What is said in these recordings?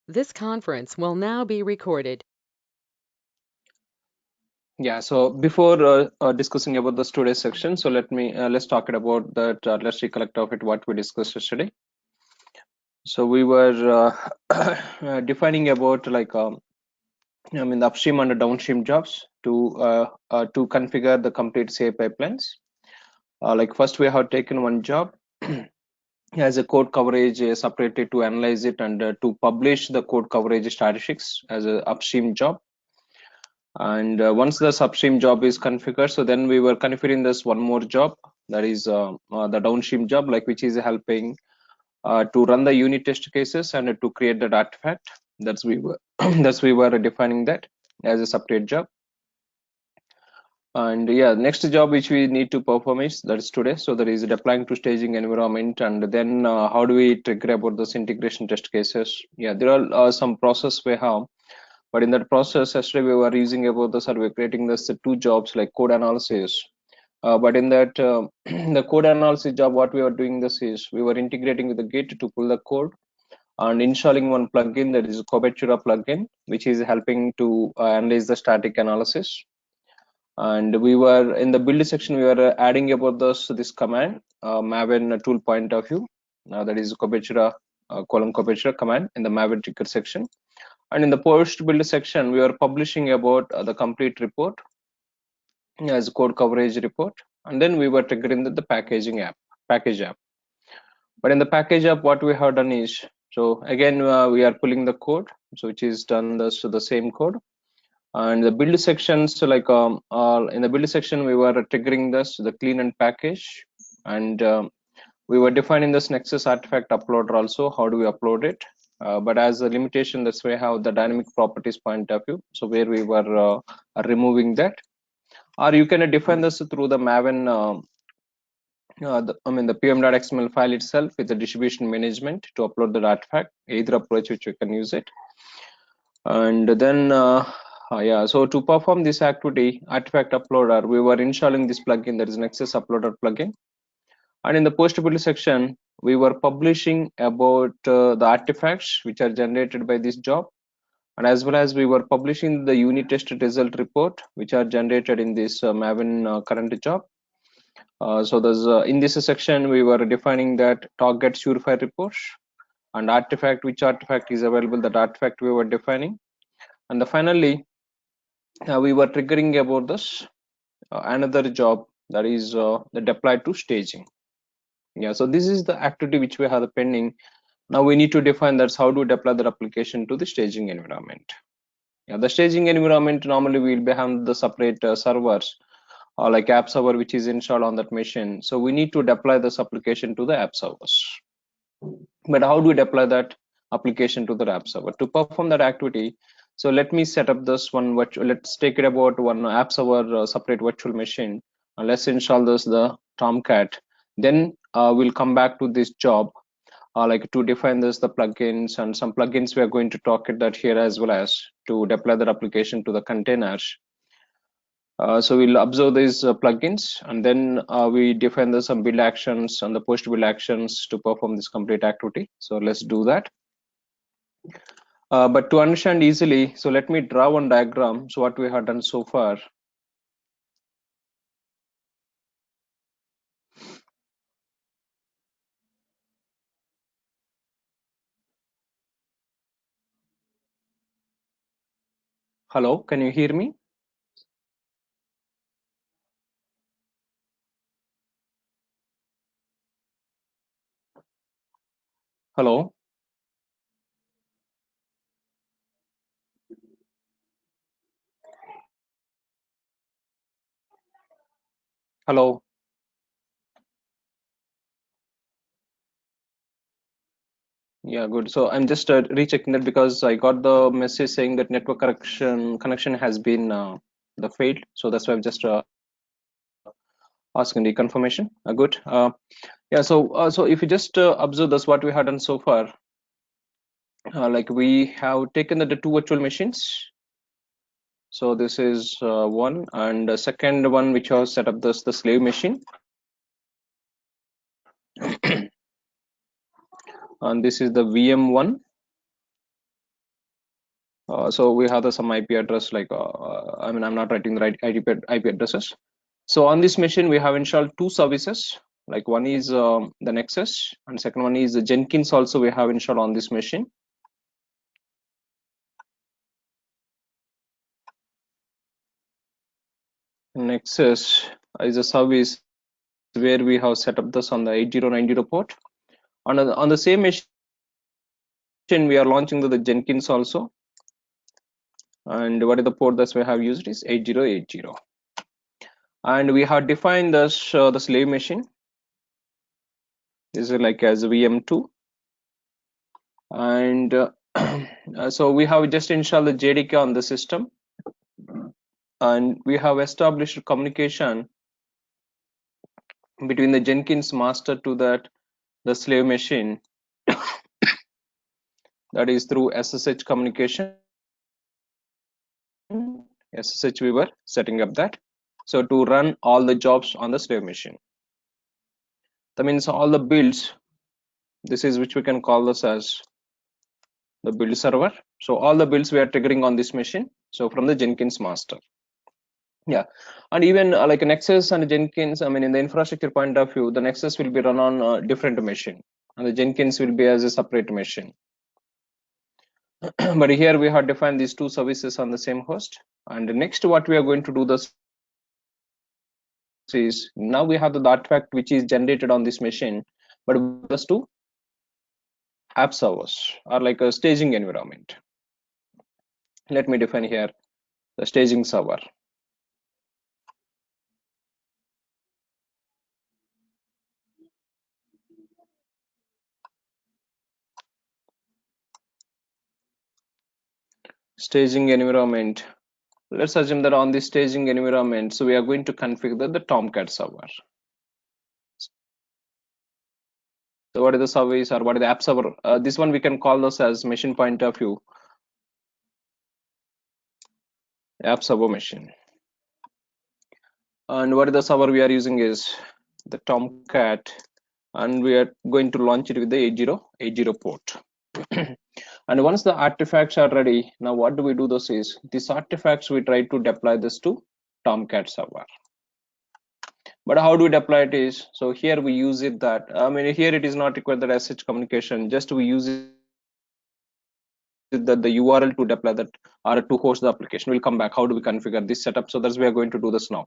This conference will now be recorded. Yeah, so before discussing about this today's section, so let's talk about that. Let's recollect of it what we discussed yesterday. So we were defining about the upstream and the downstream jobs to configure the complete CI pipelines. Like first we have taken one job as a code coverage separated to analyze it and to publish the code coverage statistics as a upstream job. And once the upstream job is configured, so then we were configuring this one more job, that is the downstream job, like which is helping to run the unit test cases and to create that artifact. That's we were that's we were defining that as a separate job. And yeah, next job which we need to perform is that is today. So there is deploying to staging environment, and then how do we trigger about this integration test cases? Yeah, there are some process we have. But in that process, yesterday we were using about the survey, creating this two jobs like code analysis. But in that the code analysis job, what we were doing this is we were integrating with the Git to pull the code and installing one plugin, that is Cobertura plugin, which is helping to analyze the static analysis. And we were in the build section, we were adding about this command, Maven tool point of view. Now that is Cobertura Cobertura command in the Maven trigger section. And in the post build section, we are publishing about the complete report as code coverage report. And then we were triggering the package app. But in the package app, what we have done is, so again, we are pulling the code, so which is done the same code. And the build sections, so like in the build section, we were triggering the clean and package. And we were defining this Nexus artifact uploader also. How do we upload it? But as a limitation, that's why I have the dynamic properties point of view. So where we were removing that, or you can define this through the Maven, the pm.xml file itself with the distribution management to upload the artifact. Either approach which you can use it. And then yeah, so to perform this activity, artifact uploader, we were installing this plugin, that is Nexus uploader plugin. And in the post build section, we were publishing about the artifacts which are generated by this job, and as well as we were publishing the unit test result report which are generated in this Maven current job. So there's in this section we were defining that target purified reports and artifact, which artifact is available, that artifact we were defining. And finally we were triggering about this another job, that is the deploy to staging. Yeah, so this is the activity which we have the pending. Now we need to define that's how to deploy the application to the staging environment. Yeah, the staging environment, normally we'll be having the separate servers or like app server which is installed on that machine. So we need to deploy this application to the app servers. But how do we deploy that application to the app server? To perform that activity, so let me set up this one. Let's take it about one app server separate virtual machine. Let's install the Tomcat. Then we'll come back to this job, like to define the plugins, and some plugins we are going to talk at that here, as well as to deploy that application to the containers. So we'll observe these plugins, and then we define some build actions and the post build actions to perform this complete activity. So let's do that. But to understand easily, so let me draw one diagram. So what we have done so far. Hello, can you hear me? Hello. Hello. Yeah, good. So I'm just rechecking that because I got the message saying that network connection has been the failed. So that's why I'm just asking the confirmation. Good. Yeah. So if you just observe this, what we have done so far, like we have taken the two virtual machines. So this is one, and the second one which I have set up the slave machine. And this is the VM1, So we have some IP address, like I mean, I'm not writing the right IP addresses. So on this machine we have installed two services, like one is the Nexus, and second one is the Jenkins. Also we have installed on this machine. Nexus is a service where we have set up this on the 8090 port. On the same machine we are launching the Jenkins also. And what is the port that we have used is 8080. And we have defined this the slave machine is like as VM2. And so we have just installed the JDK on the system, and we have established communication between the Jenkins master to the slave machine, that is through SSH communication. SSH we were setting up that, so to run all the jobs on the slave machine. That means all the builds, this is which we can call this as the build server. So all the builds we are triggering on this machine, so from the Jenkins master. Yeah, and even like Nexus and Jenkins, I mean, in the infrastructure point of view, the Nexus will be run on a different machine, and the Jenkins will be as a separate machine. But here we have defined these two services on the same host. And next, what we are going to do this is, now we have the artifact which is generated on this machine, but just to app servers or like a staging environment. Let me define here the staging server. Staging environment. Let's assume that on this staging environment, so we are going to configure the Tomcat server. So what is the service or what is the app server? This one we can call this as machine point of view, app server machine. And what is the server we are using is the Tomcat, and we are going to launch it with the 8080 port. And once the artifacts are ready, now what do we do this is, these artifacts we try to deploy this to Tomcat server. But how do we deploy it is, so here we use it that, I mean, here it is not required that SSH communication, just we use it that the URL to deploy that or to host the application. We'll come back. How do we configure this setup? So that's we are going to do this now.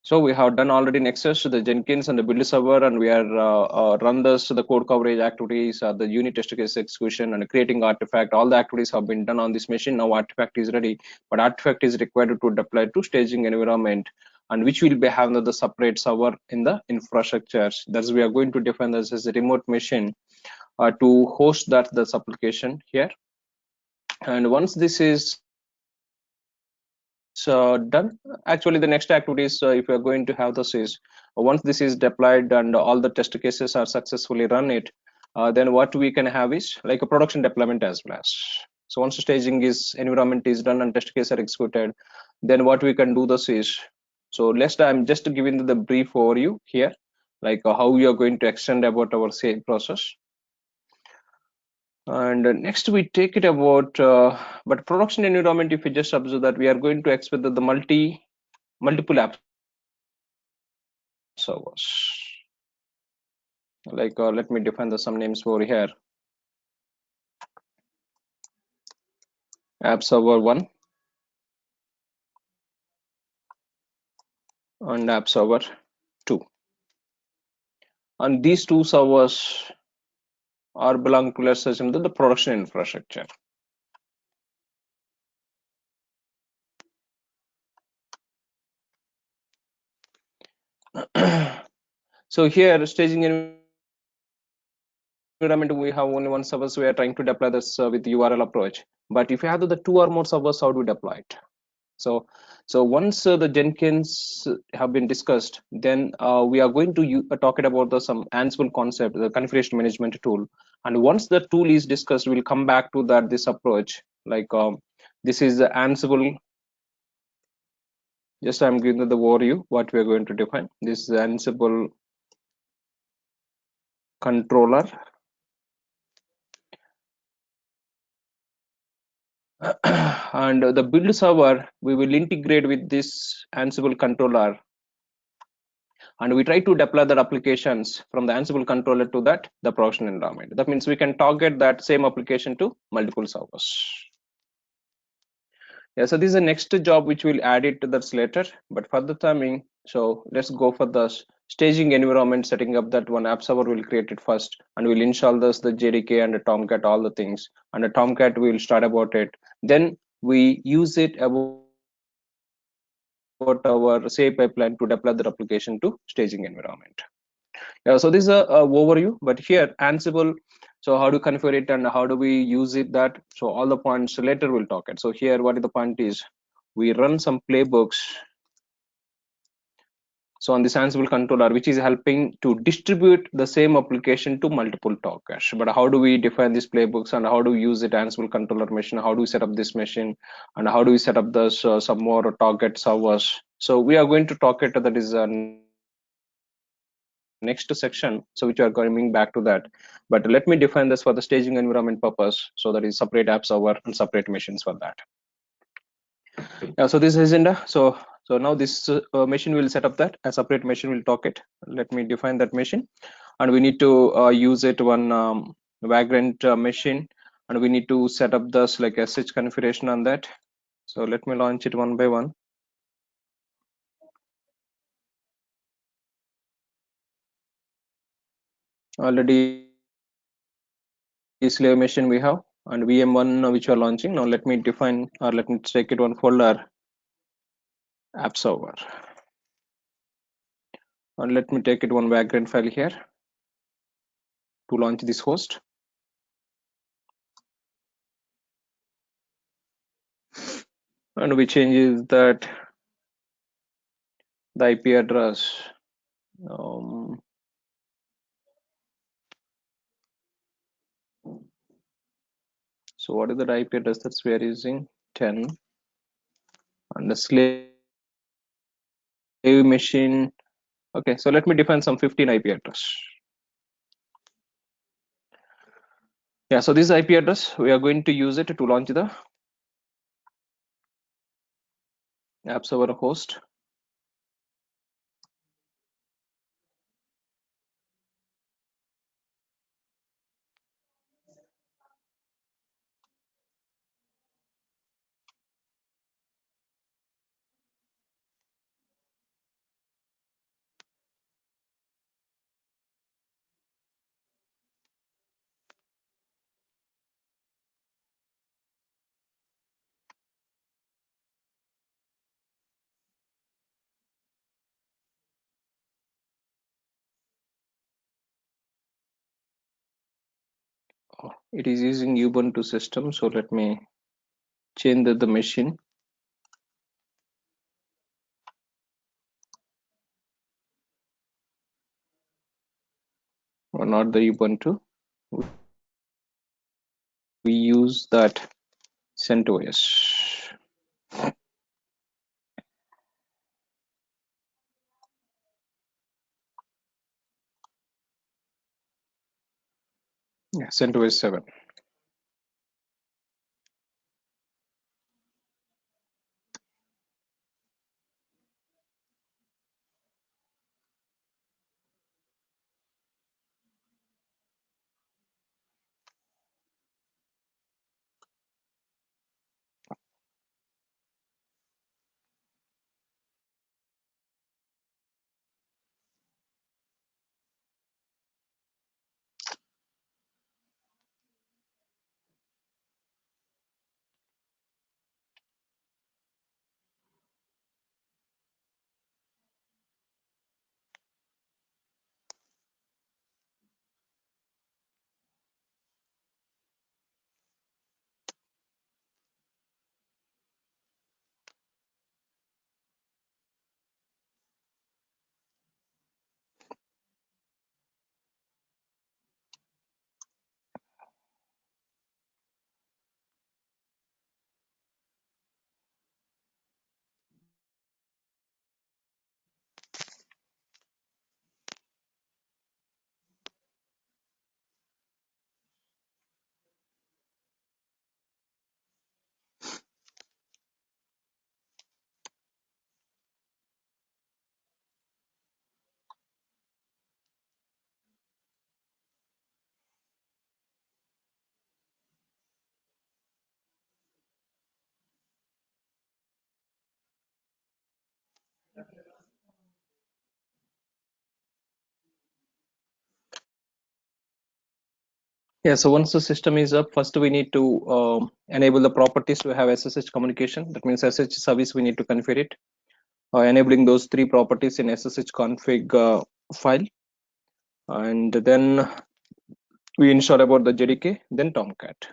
So we have done already Nexus to the Jenkins and the build server, and we are run this the code coverage activities, the unit test case execution, and creating artifact. All the activities have been done on this machine. Now artifact is ready, but artifact is required to deploy to staging environment, and which will be having the separate server in the infrastructure. That's we are going to define this as a remote machine to host this application here. And once this is done, actually the next activities, if we are going to have this is, once this is deployed and all the test cases are successfully run it, then what we can have is like a production deployment as well as. So once the staging is environment is done and test case are executed, then what we can do this is, so I'm just giving the brief overview here, like how we are going to extend about our same process. And next we take it about but production environment, if you just observe that we are going to expect that the multiple app servers, like let me define some names over here. App server 1 and app server 2, and these two servers are belong to, let's assume, the production infrastructure. So here staging environment, we have only one server, so we are trying to deploy this with the URL approach. But if you have the two or more servers, how do we deploy it? So once the Jenkins have been discussed, then we are going to talk about some Ansible concept, the configuration management tool. And once the tool is discussed, we'll come back to this approach. Like this is the Ansible. Just I'm giving the overview what we are going to define. This is the Ansible controller, And the build server, we will integrate with this Ansible controller, and we try to deploy the applications from the Ansible controller to the production environment. That means we can target that same application to multiple servers. Yeah, so this is the next job which we'll add it to that later, but for the timing, so let's go for the staging environment, setting up that one app server. Will create it first, and we'll install the JDK and the Tomcat, all the things, and the Tomcat will start about it. Then we use it about our say pipeline to deploy the application to staging environment. Yeah, so this is a overview, but here Ansible, so how to configure it and how do we use it, that, so all the points later we'll talk it. So here what is the point is, we run some playbooks, so on this Ansible controller, which is helping to distribute the same application to multiple Dockers. But how do we define these playbooks, and how do we use it Ansible controller machine, how do we set up this machine, and how do we set up this some more target servers? So we are going to talk it, that is next section, so which are coming back to that. But let me define this for the staging environment purpose, so that is separate app server and separate machines for that. Yeah, so this is agenda. So now this machine will set up that a separate machine will talk it. Let me define that machine, and we need to use it one Vagrant machine, and we need to set up this like SH configuration on that. So let me launch it one by one. Already slave machine we have, and VM1 which we are launching. Now let me define, or let me take it one folder app server, and let me take it one Vagrant file here to launch this host. And we changes that the IP address. So what is the IP address that we are using? 10, and the slave machine. Okay, so let me define some 15 IP address. Yeah, so this IP address, we are going to use it to launch the app server host. Oh, it is using Ubuntu system, so let me change the machine. Or not the Ubuntu. We use that CentOS. Yeah, CentOS 7. Yeah, so once the system is up, first we need to enable the properties to have SSH communication. That means SSH service, we need to configure it, enabling those three properties in SSH config file. And then we ensure about the JDK, then Tomcat.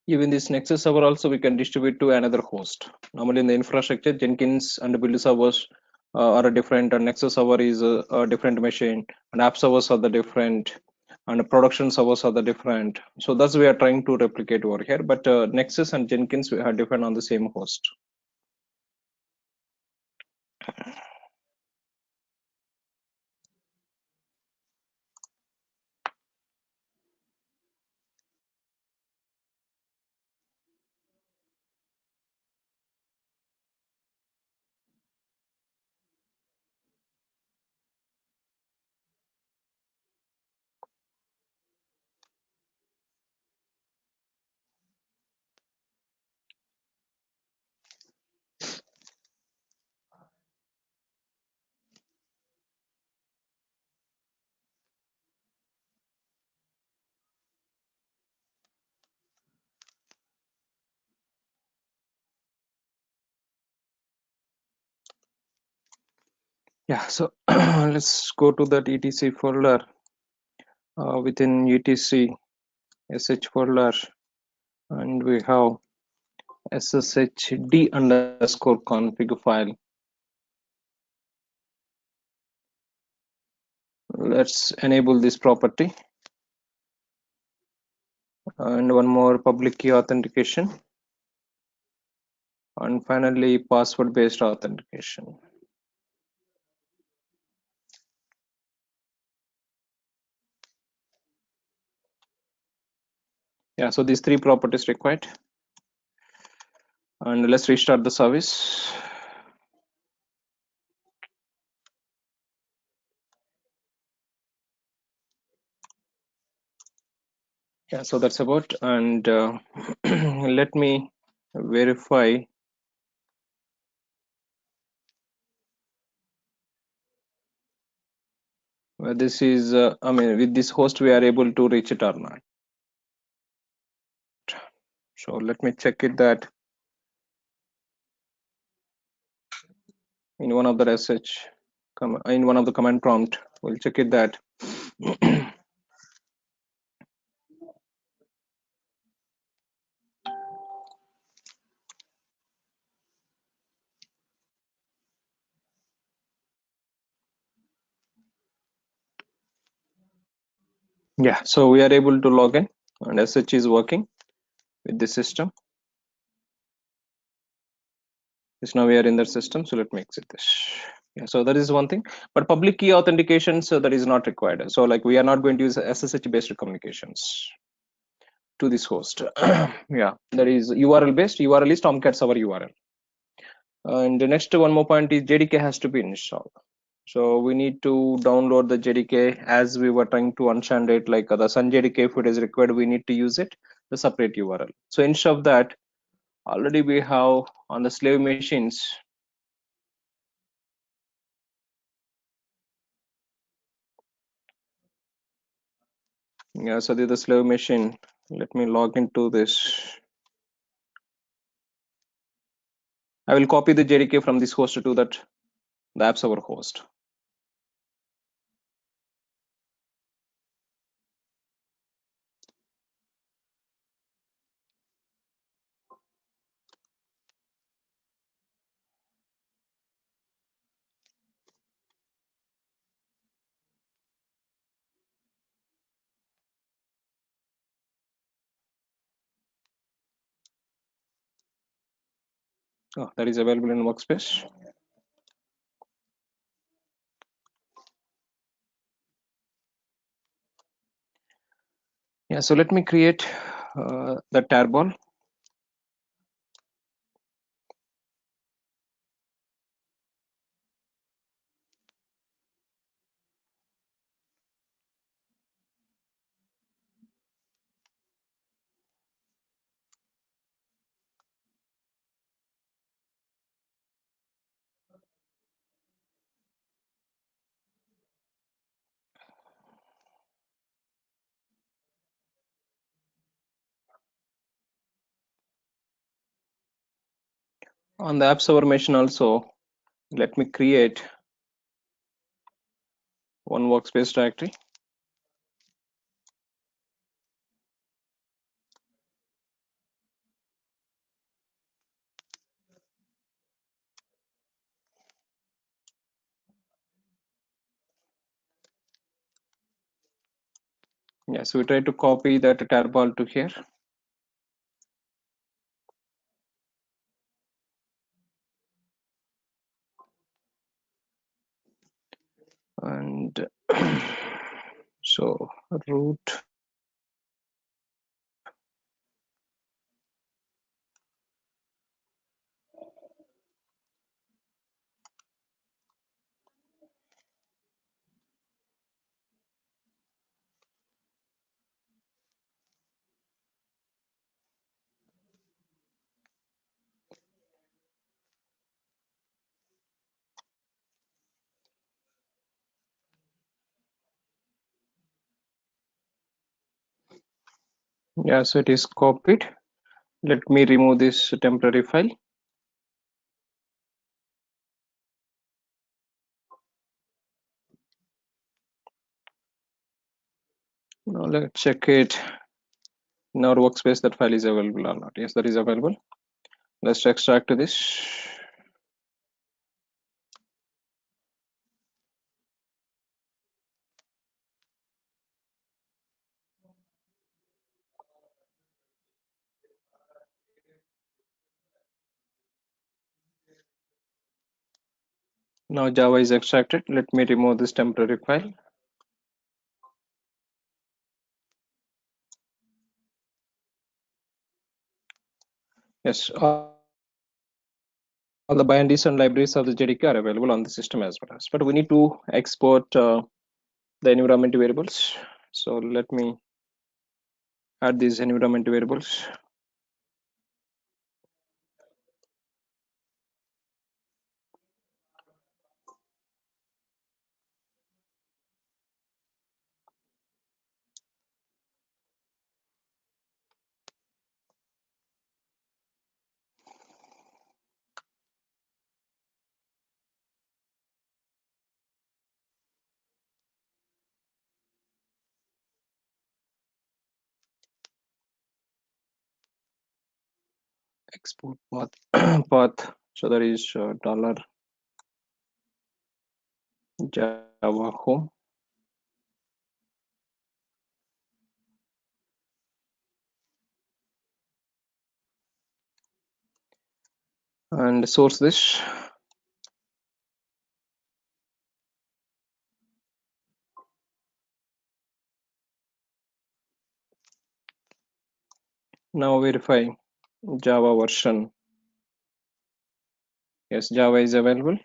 Even this Nexus server also we can distribute to another host. Normally in the infrastructure, Jenkins and build servers are different, and Nexus server is a different machine, and app servers are the different, and the production servers are the different. So that's we are trying to replicate over here. But Nexus and Jenkins we are different on the same host. Yeah, so let's go to that etc folder. Within etc sh folder, and we have sshd underscore config file. Let's enable this property, and one more public key authentication, and finally password based authentication. Yeah, so these three properties required, and let's restart the service. Yeah, so that's about, and let me verify whether this is I mean with this host we are able to reach it or not. So let me check it that in one of the sh in one of the command prompt, we'll check it that yeah, so we are able to log in, and sh is working with the system. Yes, now we are in the system, so let me exit this. Yeah, so that is one thing, but public key authentication, so that is not required. So like we are not going to use SSH based communications to this host. Yeah, that is URL based. URL is Tomcat server URL. And the next one more point is JDK has to be installed. So we need to download the JDK as we were trying to understand it, like the Sun JDK, if it is required, we need to use it, the separate URL. So instead of that, already we have on the slave machines. Yeah, so this is the slave machine. Let me log into this. I will copy the JDK from this host to that the app server host. Oh, that is available in Workspace. Yeah, so let me create the tarball. On the app server machine also, let me create one workspace directory. Yes, we try to copy that tarball to here. And so root yeah, so it is copied. Let me remove this temporary file. Now let's check it in our workspace that file is available or not. Yes, that is available. Let's extract this. Now Java is extracted. Let me remove this temporary file. Yes, all the binaries and libraries of the JDK are available on the system as well as, but we need to export the environment variables. So let me add these environment variables. Export path path. So there is dollar Java home. And source this. Now verify Java version. Yes, Java is available.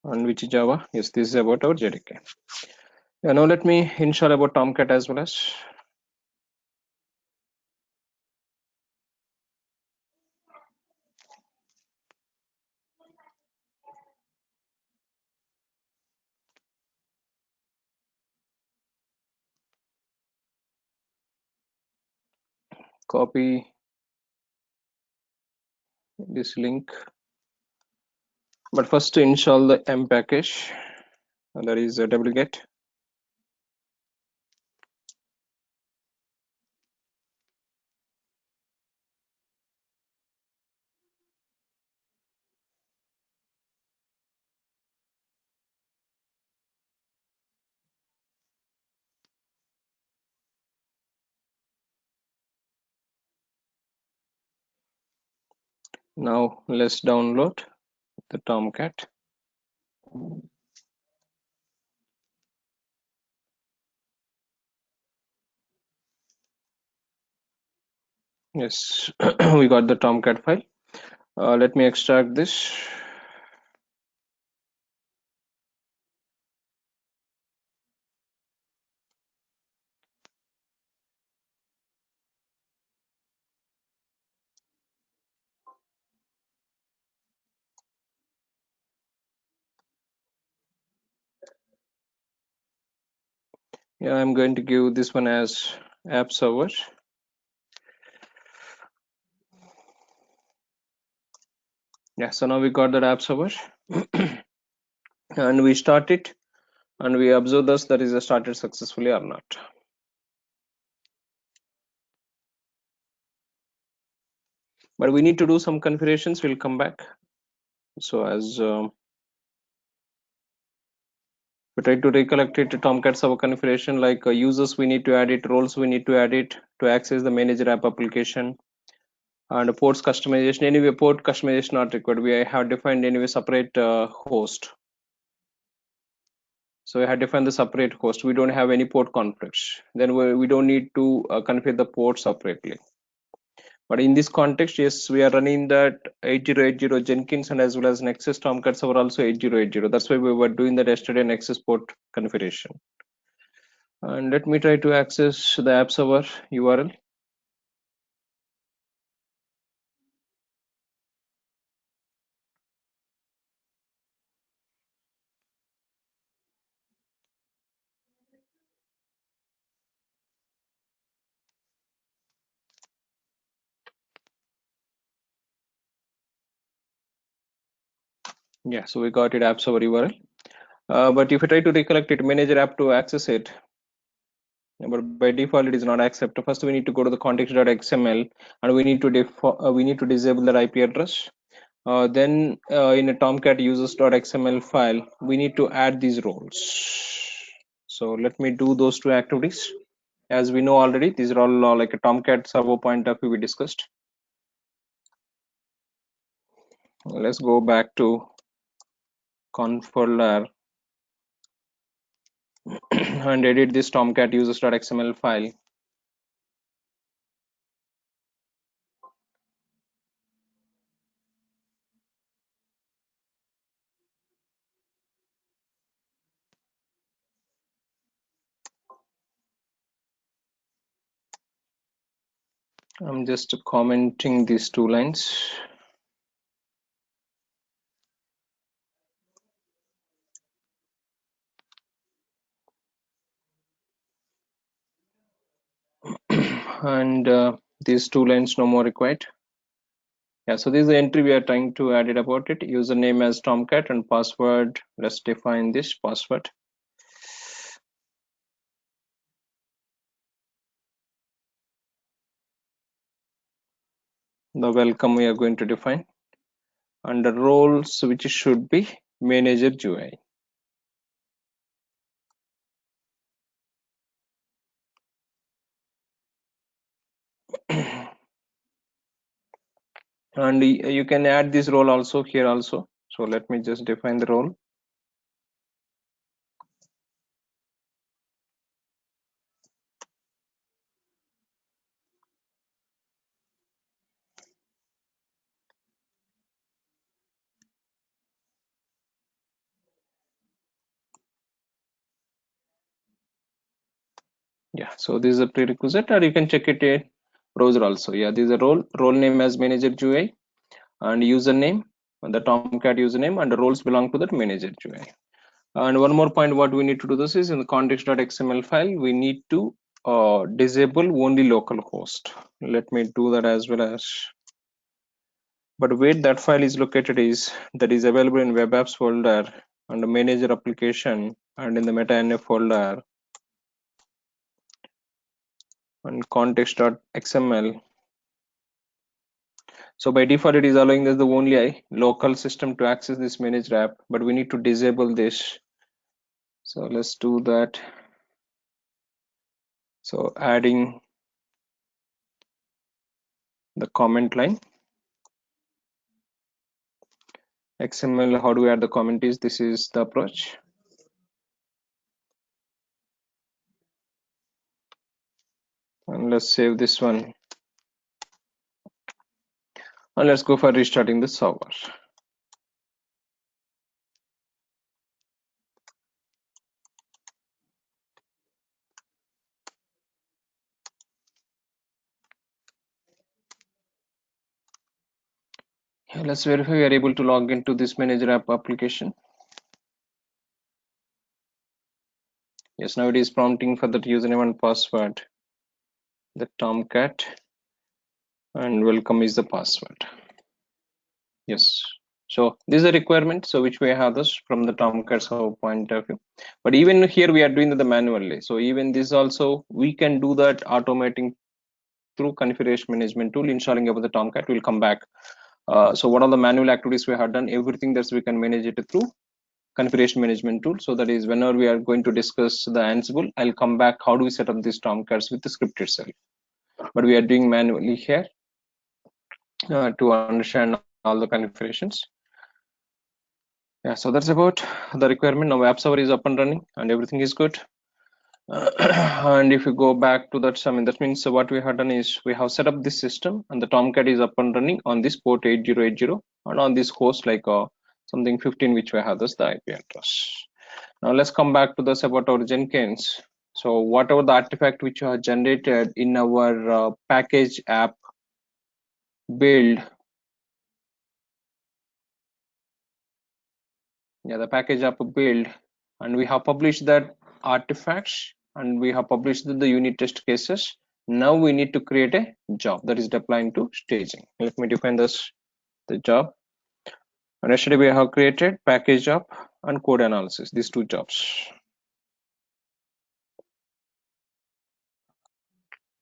And which Java? Yes, this is about our JDK. Yeah, now let me install about Tomcat as well as. Copy this link. But first to install the M package. And that is a wget. Now let's download the Tomcat. Yes, we got the Tomcat file. Let me extract this. Yeah, I'm going to give this one as app server. Yeah, so now we got that app server and we start it and we observe this that is started successfully or not. But we need to do some configurations. We'll come back. So as we try to recollect it, Tomcat server configuration, like users we need to add it, roles we need to add it to access the manager app application, and ports customization. Anyway, port customization not required. We have defined anyway separate host. So we have defined the separate host. We don't have any port conflicts. Then we don't need to configure the port separately. But in this context, yes, we are running that 8080 Jenkins and as well as Nexus Tomcat server also 8080. That's why we were doing that yesterday Nexus port configuration. And let me try to access the app server URL. Yeah, so we got it app server URL. But if I try to recollect it, manager app to access it, but by default it is not accepted. First we need to go to the context.xml and we need to disable the IP address. Then in a Tomcat users.xml file we need to add these roles. So let me do those two activities. As we know already, these are all like a Tomcat server point of view we discussed. Let's go back to conf folder and edit this Tomcat users.xml file. I'm just commenting these two lines. And these two lines no more required. Yeah, so this is the entry we are trying to add it about it. Username as Tomcat and password. Let's define this password. The welcome we are going to define. And the roles which should be manager GUI. And you can add this role also here also. So let me just define the role. Yeah, so this is a prerequisite, or you can check it in browser also. Yeah, this is a role name as manager GUI and username, and the Tomcat username, and the roles belong to that manager GUI. And one more point, what we need to do this is in the context.xml file, we need to disable only local host. Let me do that as well as. But where that file is located is that is available in web apps folder under manager application and in the meta.nf folder and context.xml. So by default it is allowing us the only local system to access this manager app, but we need to disable this. So let's do that. So adding the comment line. XML, how do we add the comment is, this is the approach. And let's save this one. And let's go for restarting the server. Let's verify we are able to log into this manager app application. Yes, now it is prompting for that username and password, the Tomcat, and welcome is the password. Yes, so this is a requirement, so which we have this from the Tomcat server point of view. But even here we are doing that manually, so even this also we can do that automating through configuration management tool, installing about the Tomcat. We'll come back. So what are the manual activities we have done, everything that we can manage it through configuration management tool. So that is whenever we are going to discuss the Ansible, I'll come back how do we set up these Tomcats with the script itself. But we are doing manually here to understand all the configurations. Yeah, so that's about the requirement. Now app server is up and running and everything is good. And if you go back to that, I mean, that means what we have done is we have set up this system and the Tomcat is up and running on this port 8080 and on this host like something 15 which we have this the IP address. Now let's come back to this about our Jenkins. So whatever the artifact which you have generated in our package app build, yeah, the package app build, and we have published that artifacts and we have published the unit test cases. Now we need to create a job that is deploying to staging. Let me define this, the job. And yesterday we have created package job and code analysis, these two jobs.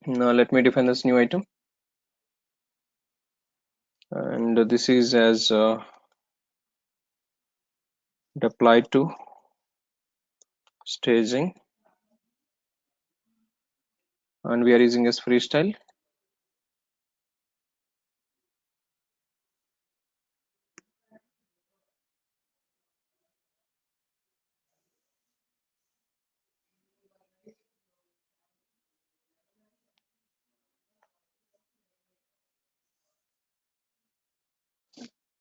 Now let me define this new item. And this is as deployed to staging. And we are using as freestyle.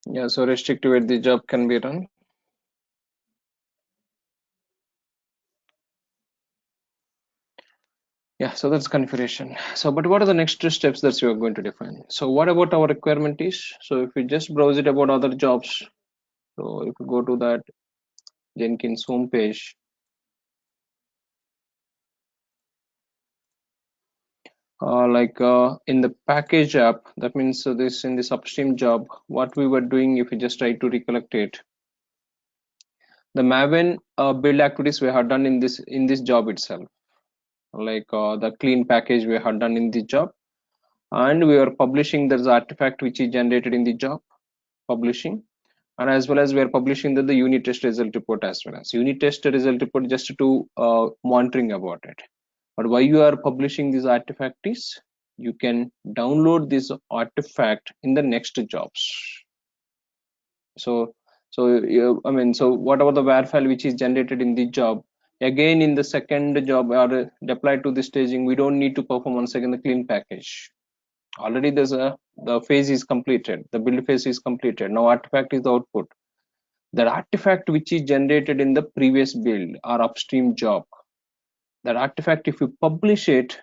Yeah, so restrict to where the job can be run. Yeah, so that's configuration. So but what are the next two steps that you are going to define? So what about our requirement is, so if we just browse it about other jobs, so if you go to that Jenkins homepage, in the package app, that means this in this upstream job, what we were doing, if we just try to recollect it, the Maven build activities we have done in this job itself, the clean package we have done in the job, and we are publishing this artifact which is generated in the job, publishing, and as well as we are publishing the unit test result report as well as unit test result report just to monitoring about it. But why you are publishing this artifact is you can download this artifact in the next jobs. I mean, so whatever the var file which is generated in the job, again in the second job or deployed to the staging, we don't need to perform once again the clean package. Already the phase is completed, the build phase is completed. Now artifact is the output. That artifact which is generated in the previous build or upstream job, that artifact, if you publish it,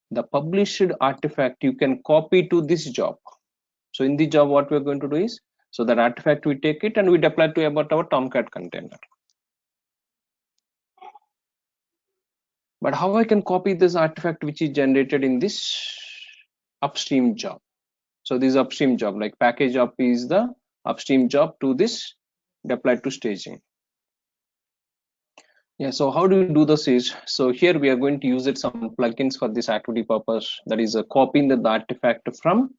the published artifact you can copy to this job. So in the job, what we're going to do is, so that artifact we take it and we deploy to about our Tomcat container. But how I can copy this artifact which is generated in this upstream job? So this upstream job, like package up is the upstream job to this deployed to staging. Yeah, so how do we do this is, so here we are going to use it some plugins for this activity purpose, that is copying the artifact from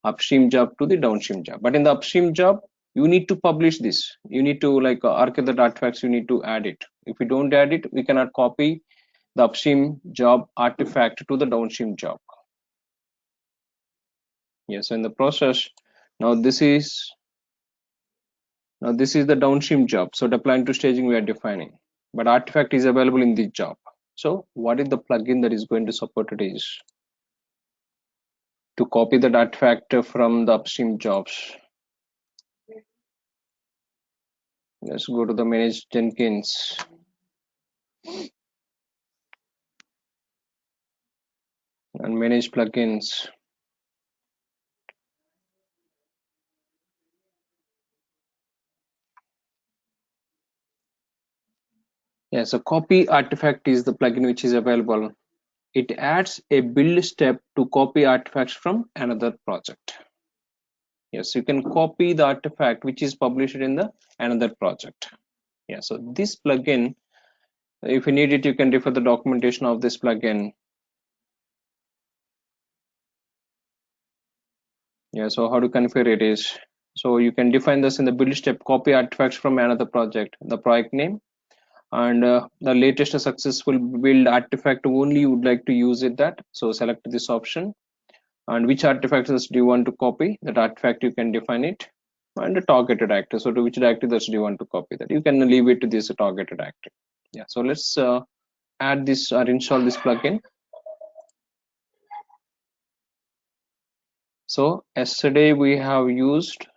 upstream job to the downstream job. But in the upstream job, you need to publish this, you need to archive the artifacts, you need to add it. If we don't add it, we cannot copy the upstream job artifact to the downstream job. Yes, in the process, now this is the downstream job, so deploying to staging we are defining, but artifact is available in this job. So what is the plugin that is going to support it is, to copy that artifact from the upstream jobs. Let's go to the manage Jenkins. And manage plugins. Yeah, so copy artifact is the plugin which is available. It adds a build step to copy artifacts from another project. Yes, you can copy the artifact which is published in the another project. Yeah, so this plugin, if you need it, you can refer the documentation of this plugin. Yeah, so how to configure it is, so you can define this in the build step, copy artifacts from another project, the project name, and the latest successful build artifact only you would like to use it that. So select this option, and which artifacts do you want to copy, that artifact you can define it, and the targeted actor, so to which directory do you want to copy that, you can leave it to this targeted actor. Yeah, so let's add this or install this plugin. So yesterday we have used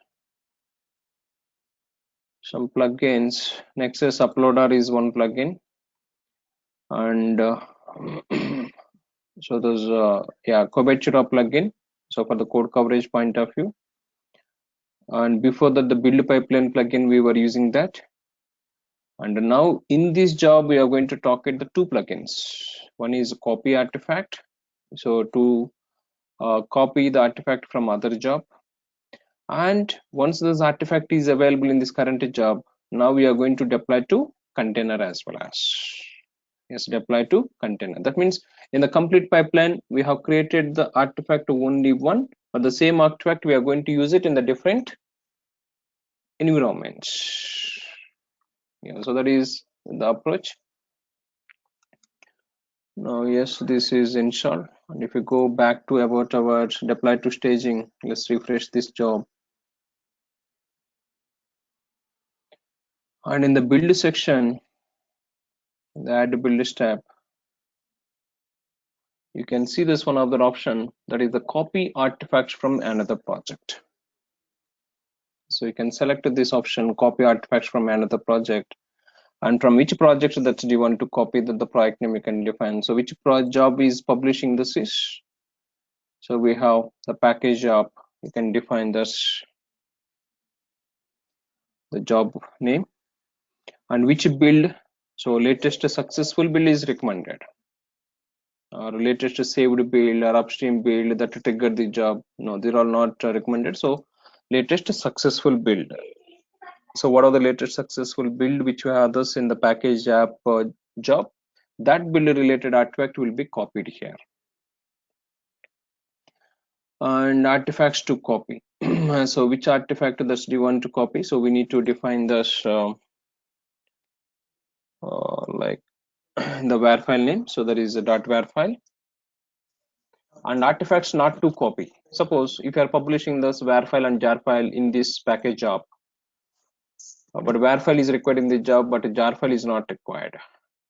some plugins. Nexus Uploader is one plugin, and so there's Cobertura plugin, so for the code coverage point of view, and before that the build pipeline plugin we were using that. And now in this job we are going to talk at the two plugins. One is copy artifact, so to copy the artifact from other job, and once this artifact is available in this current job, now we are going to deploy to container as well as. Yes, deploy to container. That means in the complete pipeline we have created the artifact only one, but the same artifact we are going to use it in the different environments. Yeah, so that is the approach. Now yes, this is installed, and if you go back to about our deploy to staging, let's refresh this job, and in the build section, the add build tab, you can see this one other option, that is the copy artifacts from another project. So you can select this option, copy artifacts from another project, and from which project that you want to copy, that the project name you can define. So which job is publishing this is, so we have the package job, you can define this, the job name, and which build, so latest successful build is recommended, or latest saved build or upstream build that trigger the job, no, they're all not recommended. So latest successful build, so what are the latest successful build which we have this in the package app job, that build related artifact will be copied here. And artifacts to copy, so which artifact does do you want to copy, so we need to define this like the var file name, so there is a .var file, and artifacts not to copy. Suppose if you are publishing this var file and jar file in this package job, but var file is required in the job but jar file is not required,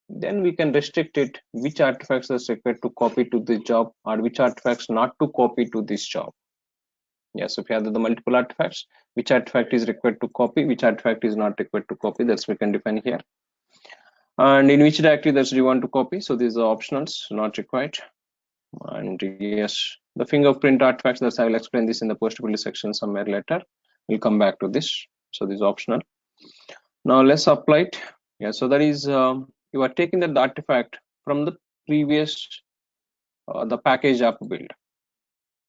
then we can restrict it, which artifacts is required to copy to this job, or which artifacts not to copy to this job. Yes, if you have the multiple artifacts, which artifact is required to copy, which artifact is not required to copy, that's we can define here. And in which directory that you want to copy, so these are optionals, not required. And yes, the fingerprint artifacts, that I will explain this in the post build section somewhere later, we'll come back to this, so this is optional. Now let's apply it. Yeah, so that is you are taking the artifact from the previous the package app build,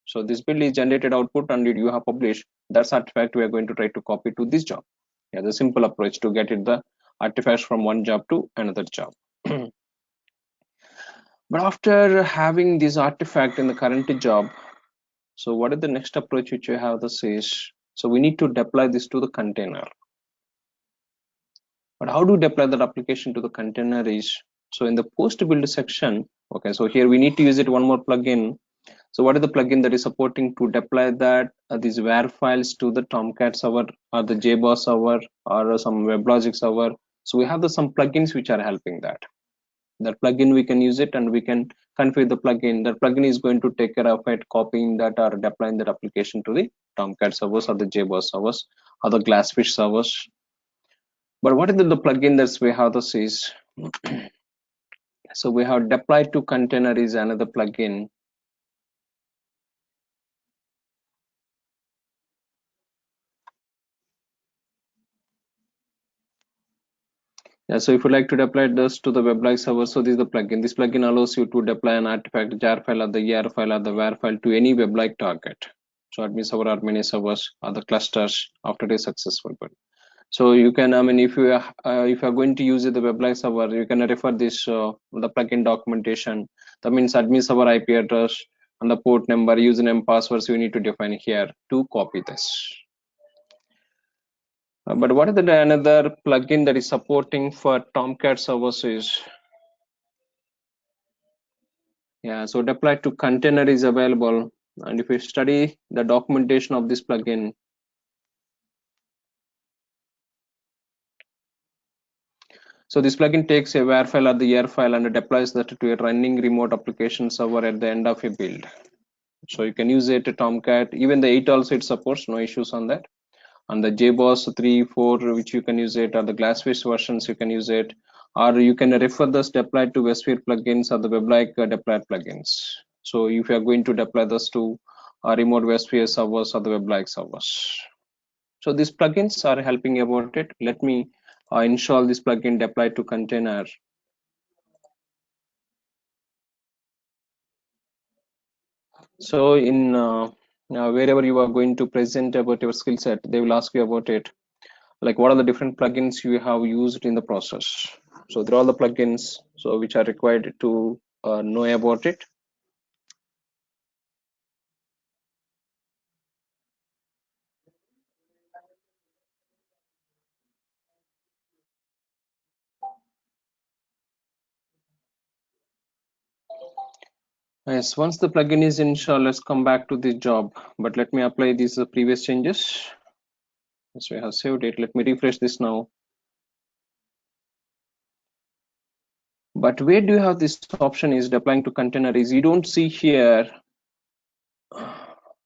so this build is generated output and you have published, that's artifact we are going to try to copy to this job. Yeah, the simple approach to get it the artifacts from one job to another job. But after having this artifact in the current job, so what is the next approach which you have? This is, so we need to deploy this to the container. But how to deploy that application to the container is, so in the post build section, okay, so here we need to use it one more plugin. So what is the plugin that is supporting to deploy that these var files to the Tomcat server or the JBoss server or some WebLogic server? So we have some plugins which are helping that. That plugin we can use it, and we can configure the plugin, that plugin is going to take care of it, copying that or deploying that application to the Tomcat servers or the JBoss servers or the Glassfish servers. But what is the plugin that we have this is? So we have deploy to container is another plugin. Yeah, so if you like to deploy this to the web-like server, so this is the plugin. This plugin allows you to deploy an artifact, jar file, or the ER file, or the WAR file to any web-like target. So admin server or many servers or the clusters after a successful build. So you can, I mean, if you are going to use the web-like server, you can refer this the plugin documentation. That means admin server IP address and the port number, username, passwords you need to define here to copy this. But what is another plugin that is supporting for Tomcat servers is, yeah, so deploy to container is available. And if you study the documentation of this plugin, so this plugin takes a WAR file or the ER file and deploys that to a running remote application server at the end of a build. So you can use it to Tomcat, even the 8 also it supports, no issues on that. And the JBoss 3, 4, which you can use it, or the Glassfish versions you can use it, or you can refer this deploy to WebSphere plugins or the web-like deploy plugins. So if you are going to deploy this to remote WebSphere servers or the web-like servers. So these plugins are helping about it. Let me install this plugin deploy to container. So in wherever you are going to present about your skill set, they will ask you about it. Like what are the different plugins you have used in the process. So they're all the plugins so which are required to know about it. Yes, once the plugin is installed, let's come back to this job. But let me apply these previous changes. So I have saved it. Let me refresh this now. But where do you have this option is deploying to container is you don't see here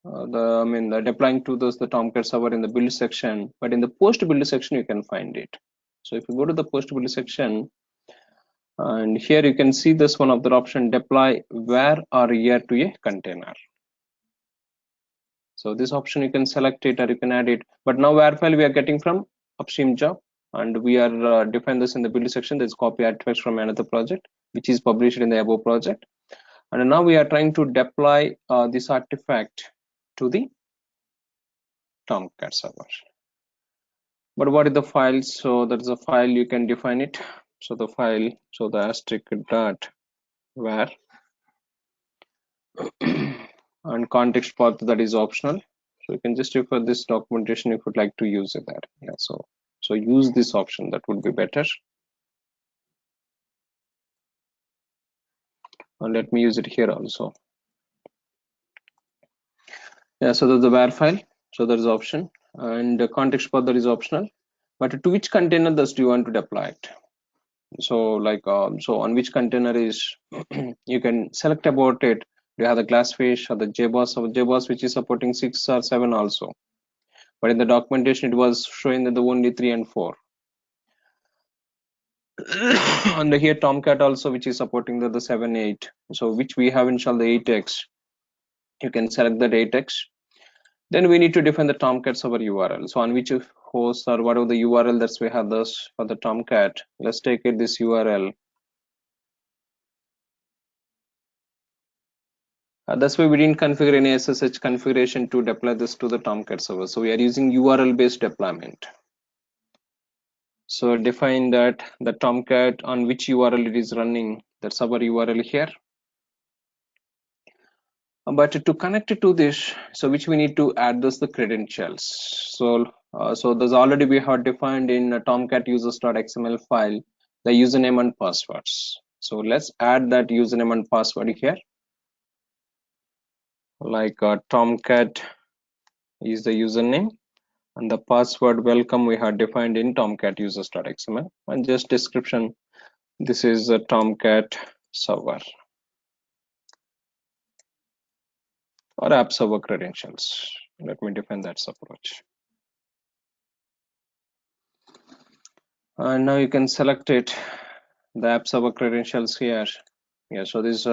the deploying to the Tomcat server in the build section, but in the post build section you can find it. So if you go to the post build section, and here you can see this one of the option deploy where or here to a container. So this option you can select it or you can add it. But now where file we are getting from upstream job, and we are define this in the build section. There's copy artifacts from another project which is published in the above project, and now we are trying to deploy this artifact to the Tomcat server. But what is the file? So that is a file you can define it. So the file, so the asterisk dot where and context path, that is optional. So you can just refer this documentation if you'd like to use it there. Yeah, so use this option, that would be better. And let me use it here also. Yeah, so there's the where file, so there is option, and the context path, that is optional. But to which container does do you want to deploy it? So like so on which container is you can select about it. Do you have the Glassfish or the JBoss, or JBoss which is supporting 6 or 7 also, but in the documentation it was showing that the only 3 and 4. And here Tomcat also which is supporting the 7, 8. So which we have installed the 8x. You can select the 8x. Then we need to define the Tomcat server URL. So on which host or whatever the URL that we have this for the Tomcat. Let's take it this URL. That's why we didn't configure any SSH configuration to deploy this to the Tomcat server. So we are using URL based deployment. So define that the Tomcat on which URL it is running. That's our URL here. But to connect it to this, so which we need to add this the credentials. So there's already we have defined in Tomcat users.xml file the username and passwords. So let's add that username and password here. Like Tomcat is the username, and the password welcome we have defined in Tomcat users.xml, and just description. This is a Tomcat server. or app server credentials. Let me define that approach. And now you can select it, the app server credentials here. Yeah, so this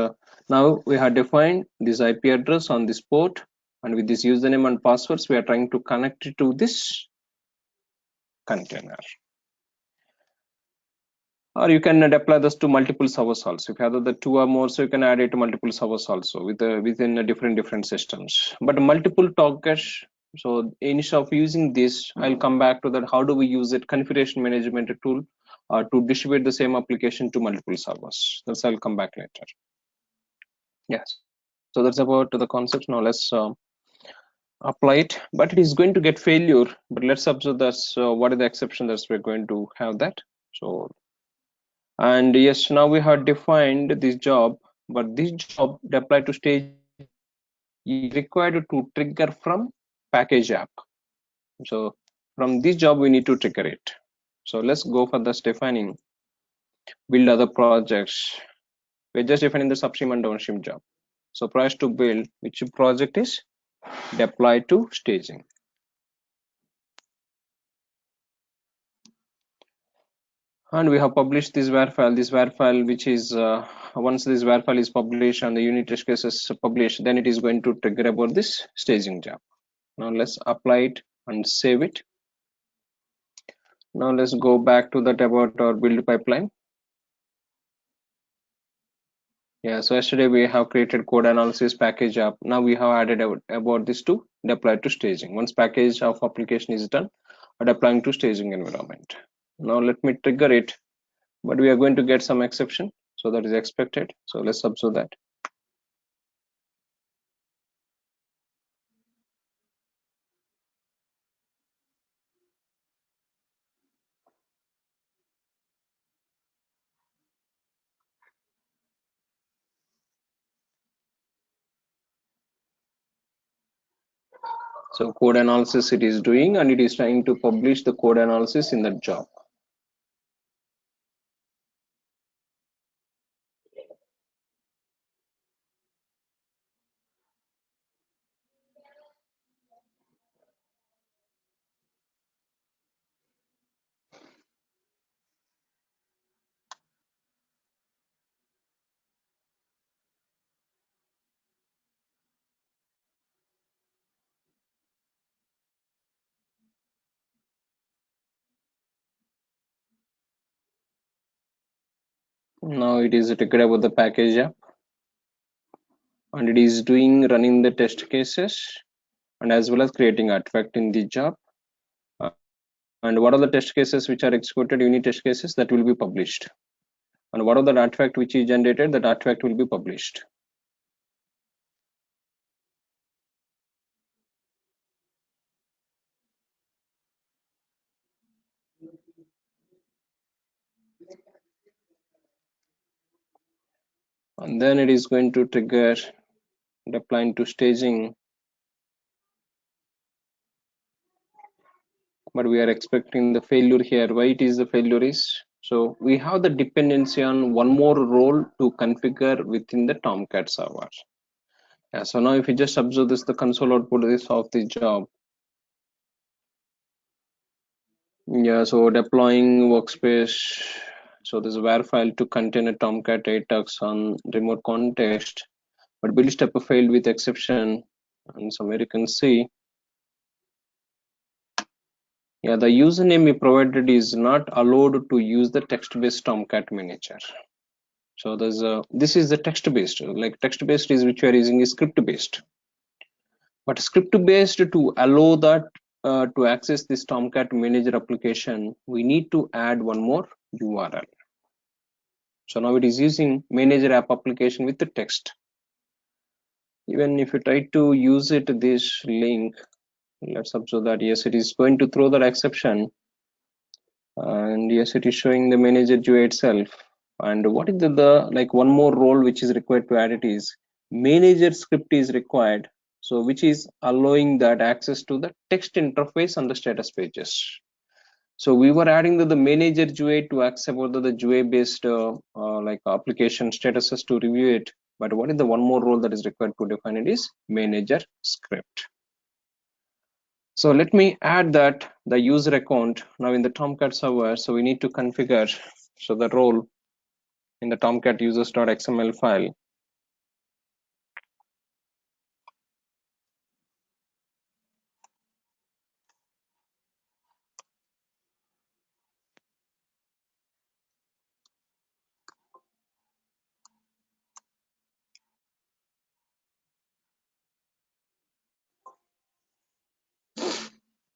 now we have defined this IP address on this port, and with this username and passwords, we are trying to connect it to this container. Or you can deploy this to multiple servers also. If you have the two or more, so you can add it to multiple servers also within different systems. But multiple targets. So instead of using this, I'll come back to that. How do we use it? Configuration management tool to distribute the same application to multiple servers. That's I'll come back later. Yes. So that's about the concept. Now let's apply it. But it is going to get failure. But let's observe that. What are the exceptions that we're going to have that? So. And yes, now we have defined this job, but this job deployed to stage is required to trigger from package app. So from this job, we need to trigger it. So let's go for this defining build other projects. We're just defining the upstream and downstream job. So prior to build, which project is deployed to staging. And we have published this var file which is once this var file is published and the unit test cases published, then it is going to trigger about this staging job. Now let's apply it and save it. Now let's go back to that about our build pipeline. Yeah, so yesterday we have created code analysis package app. Now we have added about this to deploy to staging. Once package of application is done, deploying to staging environment. Now let me trigger it, but we are going to get some exception. So that is expected. So let's observe that. So code analysis it is doing, and it is trying to publish the code analysis in that job. Now it is triggered about the package app, and it is doing running the test cases and as well as creating artifact in the job. And what are the test cases which are executed, unit test cases that will be published, and what are the artifact which is generated, that artifact will be published. And then it is going to trigger deploying to staging, but we are expecting the failure here. Why it is the failure is, so we have the dependency on one more role to configure within the Tomcat server. Yeah, so now if you just observe this, the console output is of the job. Yeah, so deploying workspace. So there's a var file to contain a Tomcat 8x on remote context, but build step failed with exception. And somewhere you can see, yeah, the username we provided is not allowed to use the text-based Tomcat manager. So there's a, this is the text-based, like text-based is which we are using is script-based. But script-based, to allow that to access this Tomcat manager application, we need to add one more URL. So now it is using manager app application with the text. Even if you try to use it, this link, let's observe that yes, it is going to throw that exception, and yes, it is showing the manager GUI itself. And what is the like one more role which is required to add it is manager script is required, so which is allowing that access to the text interface on the status pages. So we were adding the manager GUI to accept whether the GUI based like application statuses to review it. But what is the one more role that is required to define it is manager script. So let me add that the user account now in the Tomcat server. So we need to configure so the role in the Tomcat users.xml file.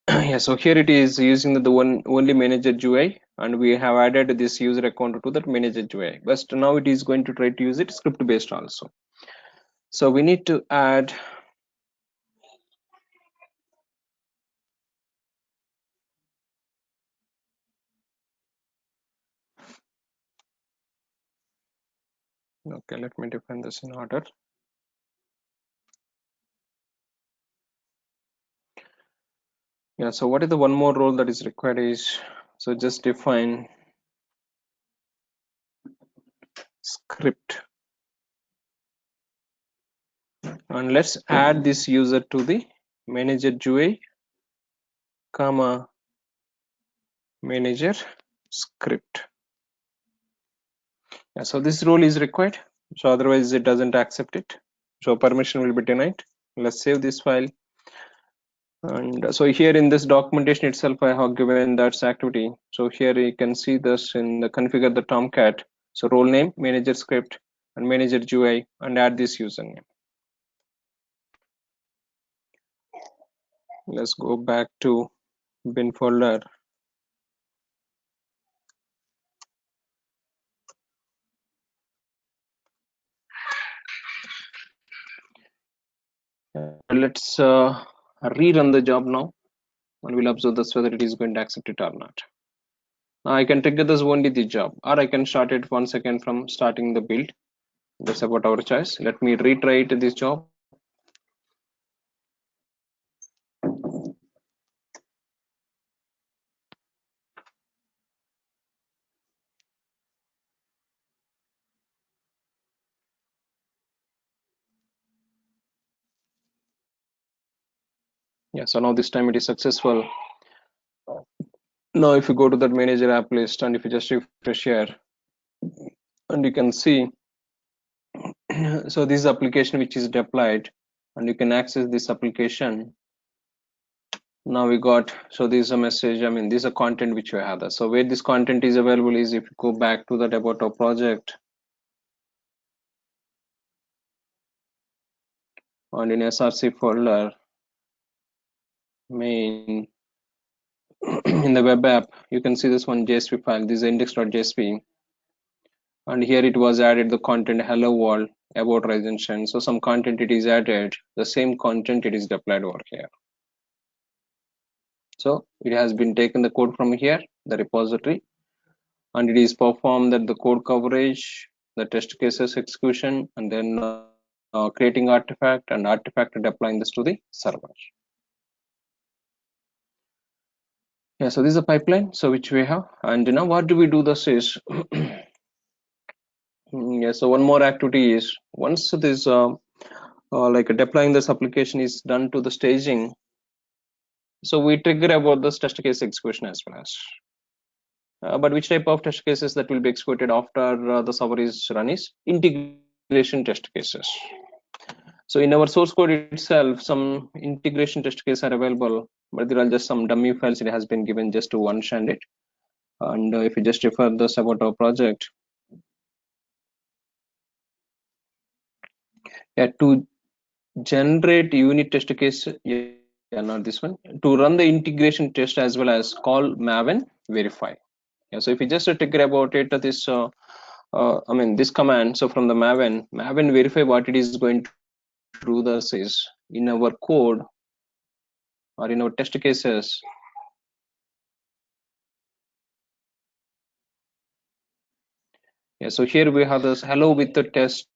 Yeah, so here it is using the only manager GUI, and we have added this user account to that manager GUI. But now it is going to try to use it script based also. So we need to add okay, let me define this in order. Yeah, so what is the one more role that is required is, so just define script, and let's add this user to the manager GUI comma manager script. Yeah, so this role is required, so otherwise it doesn't accept it, so permission will be denied. Let's save this file. And so here in this documentation itself I have given that activity. So here you can see this in the configure the Tomcat. So role name, manager script, and manager GUI, and add this username. Let's go back to bin folder. Let's rerun the job now, and we'll observe this whether it is going to accept it or not. Now I can trigger this only the job, or I can start it once again from starting the build. That's about our choice. Let me retry it this job. Yeah, so now this time it is successful. Now if you go to that manager app list, and if you just refresh here, and you can see so this application which is deployed, and you can access this application. Now we got, so this is a message, I mean this is a content which we have. So where this content is available is if you go back to that about our project, and in src folder main in the web app you can see this one JSP file. This is index.jsp, and here it was added the content hello world about Ryzen. So some content it is added, the same content it is deployed over here. So it has been taken the code from here, the repository, and it is performed that the code coverage, the test cases execution, and then creating artifact, and artifact deploying this to the server. Yeah, so this is a pipeline, so which we have, and now what do we do this is yeah, so one more activity is once this like deploying this application is done to the staging, so we trigger about this test case execution as well as but which type of test cases that will be executed after the server is run is integration test cases. So in our source code itself some integration test cases are available, but there are just some dummy files it has been given just to understand it. And if you just refer this about our project, yeah, to generate unit test case, yeah, not this one, to run the integration test as well as call maven verify. Yeah, so if you just trigger about it, this I mean this command, so from the maven verify, what it is going to do this is in our code or in our test cases, yeah, so here we have this hello with the test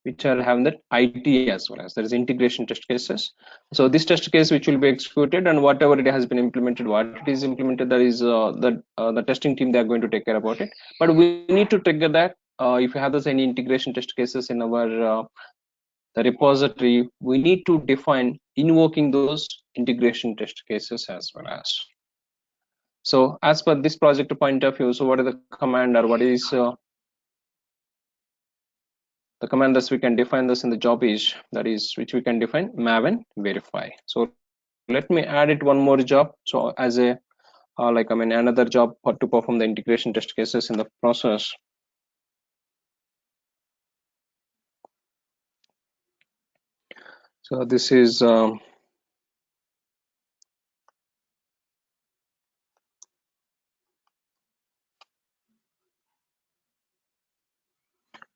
which are having that IT as well as there is integration test cases. So this test case which will be executed, and whatever it has been implemented, what it is implemented, that is the testing team, they are going to take care about it. But we need to trigger that if you have those any integration test cases in our the repository, we need to define invoking those integration test cases as well as. So as per this project point of view, so what is the command, or what is the command that we can define this in the job is, that is which we can define maven verify. So let me add it one more job, so as a like another job to perform the integration test cases in the process. So this is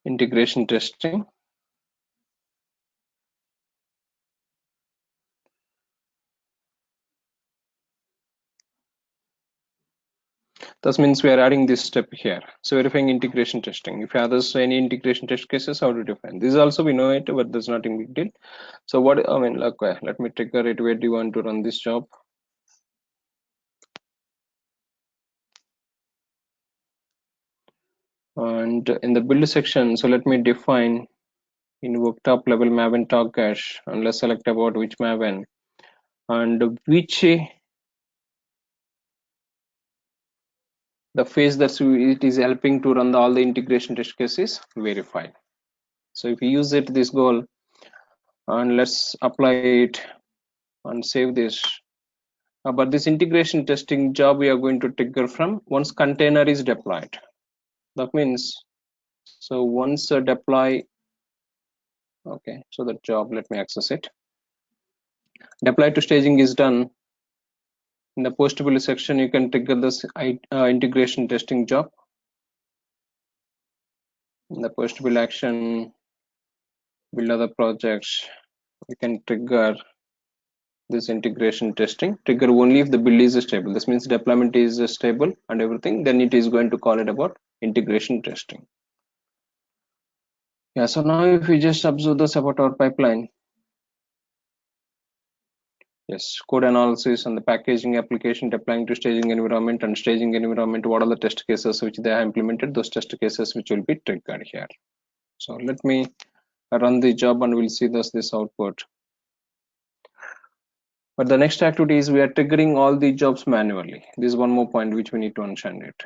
integration testing. That means we are adding this step here. So verifying integration testing. If others any integration test cases, how to define this? Also we know it, but there's nothing big deal. So what look, let me trigger it. Where do you want to run this job? And in the build section, so let me define invoke top level maven talk cache, and let's select about which maven and which the phase that it is helping to run all the integration test cases verified. So if you use it this goal, and let's apply it and save this. But this integration testing job we are going to trigger from once container is deployed. That means, so once deploy, okay, so that job, let me access it. Deploy to staging is done. In the postable section, you can trigger this integration testing job. In the postable action, build other projects, you can trigger this integration testing. Trigger only if the build is stable. This means deployment is stable and everything, then it is going to call it about integration testing. Yeah, so now if we just observe this about our pipeline, yes, code analysis and the packaging application, deploying to staging environment, and staging environment, what are the test cases which they have implemented, those test cases which will be triggered here. So let me run the job and we'll see this output. But the next activity is we are triggering all the jobs manually. This is one more point which we need to understand it.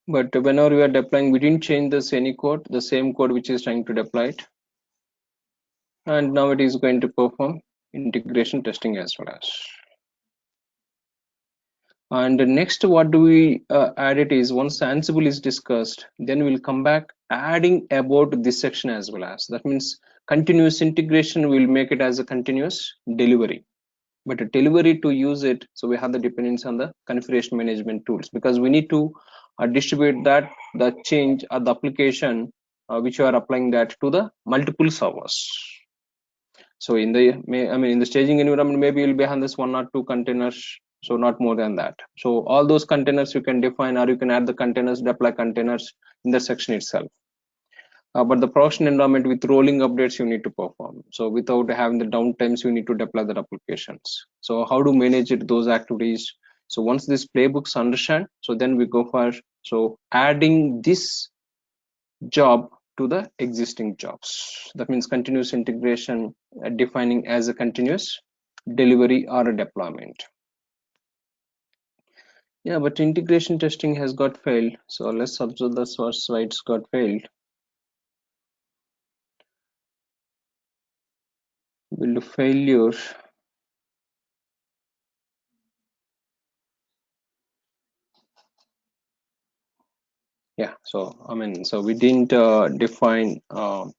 But whenever we are deploying, we didn't change this any code, the same code which is trying to deploy it. And now it is going to perform integration testing as well as. And next, what do we add it is once Ansible is discussed, then we'll come back adding about this section as well as. That means continuous integration will make it as a continuous delivery. But a delivery to use it, so we have the dependence on the configuration management tools, because we need to distribute that the change or the application which you are applying that to the multiple servers. So in the in the staging environment, maybe you'll be on this one or two containers, so not more than that. So all those containers you can define, or you can add the containers, deploy containers in the section itself. But the production environment with rolling updates you need to perform. So without having the downtimes, you need to deploy the applications. So how to manage it, those activities? So once these playbooks understand, so then we go for adding this job to the existing jobs. That means continuous integration, defining as a continuous delivery or a deployment. Yeah, but integration testing has got failed. So let's observe the source why it's got failed. build failure. Yeah, so I mean, so we didn't define the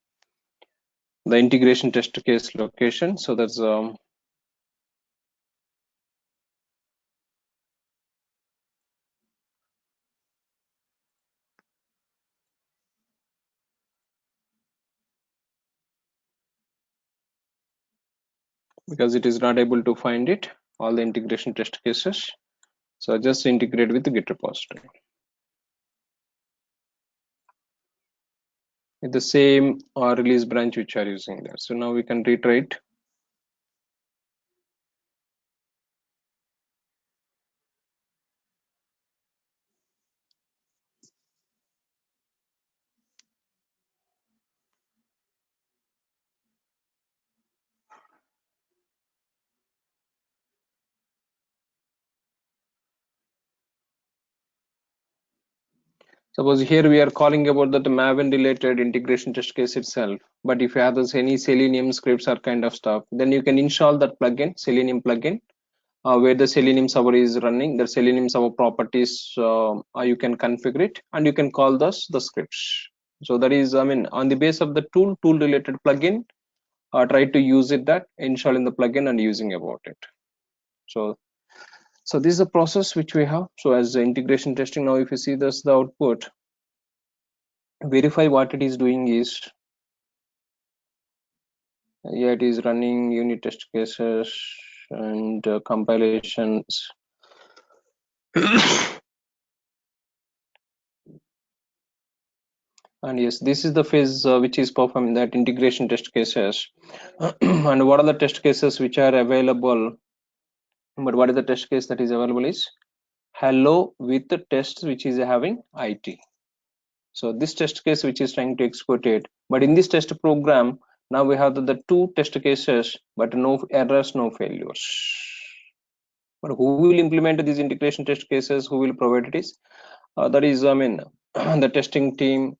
integration test case location. So that's because it is not able to find it, all the integration test cases. So just integrate with the Git repository with the same release branch which are using there. So now we can retry it. Suppose here we are calling about that Maven related integration test case itself. But if you have this any Selenium scripts or kind of stuff, then you can install that plugin, Selenium plugin, where the Selenium server is running. The Selenium server properties you can configure it, and you can call those the scripts. So that is, I mean, on the base of the tool related plugin, try to use it, that installing the plugin and using about it. So this is the process which we have. So as the integration testing, now if you see this, the output, verify what it is doing is, yeah, it is running unit test cases and compilations. And yes, this is the phase which is performing that integration test cases. And what are the test cases which are available? But what is the test case that is available is hello with the tests which is having IT. So this test case which is trying to export it, but in this test program, now we have the two test cases, but no errors, no failures. But who will implement these integration test cases? Who will provide it is? That is, I mean, the testing team.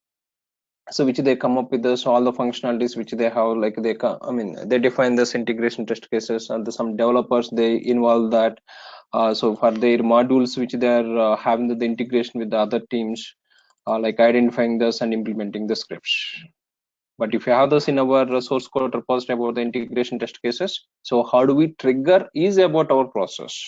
So which they come up with this all the functionalities which they have, like I mean, they define this integration test cases, and some developers they involve that. So for their modules which they are having the integration with the other teams, like identifying this and implementing the scripts. But if you have this in our source code repository about the integration test cases, so how do we trigger is about our process.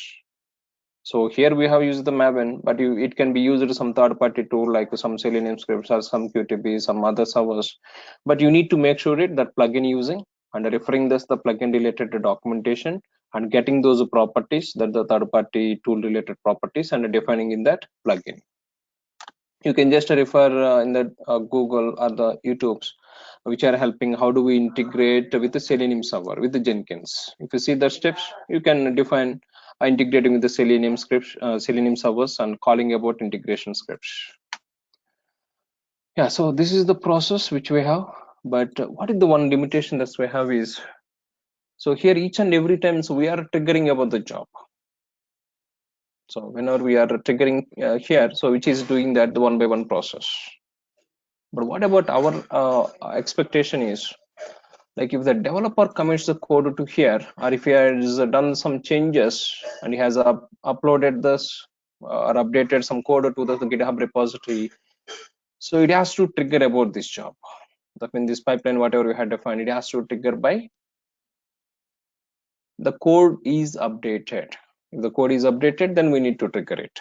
So here we have used the Maven, but it can be used some third-party tool like some Selenium scripts or some QTP, some other servers. But you need to make sure that plugin using and referring this the plugin related to documentation and getting those properties, that the third-party tool related properties, and defining in that plugin. You can just refer in the Google or the YouTubes which are helping how do we integrate with the Selenium server with the Jenkins. If you see the steps, you can define integrating with the Selenium scripts, Selenium servers, and calling about integration scripts. Yeah, so this is the process which we have. But what is the one limitation that we have is, so here each and every time, so we are triggering about the job. So whenever we are triggering here, so which is doing that the one by one process. But what about our expectation is, like if the developer commits the code to here, or if he has done some changes and he has uploaded this or updated some code to the GitHub repository, so it has to trigger about this job. That means this pipeline, whatever we had defined, it has to trigger by the code is updated. If the code is updated, then we need to trigger it.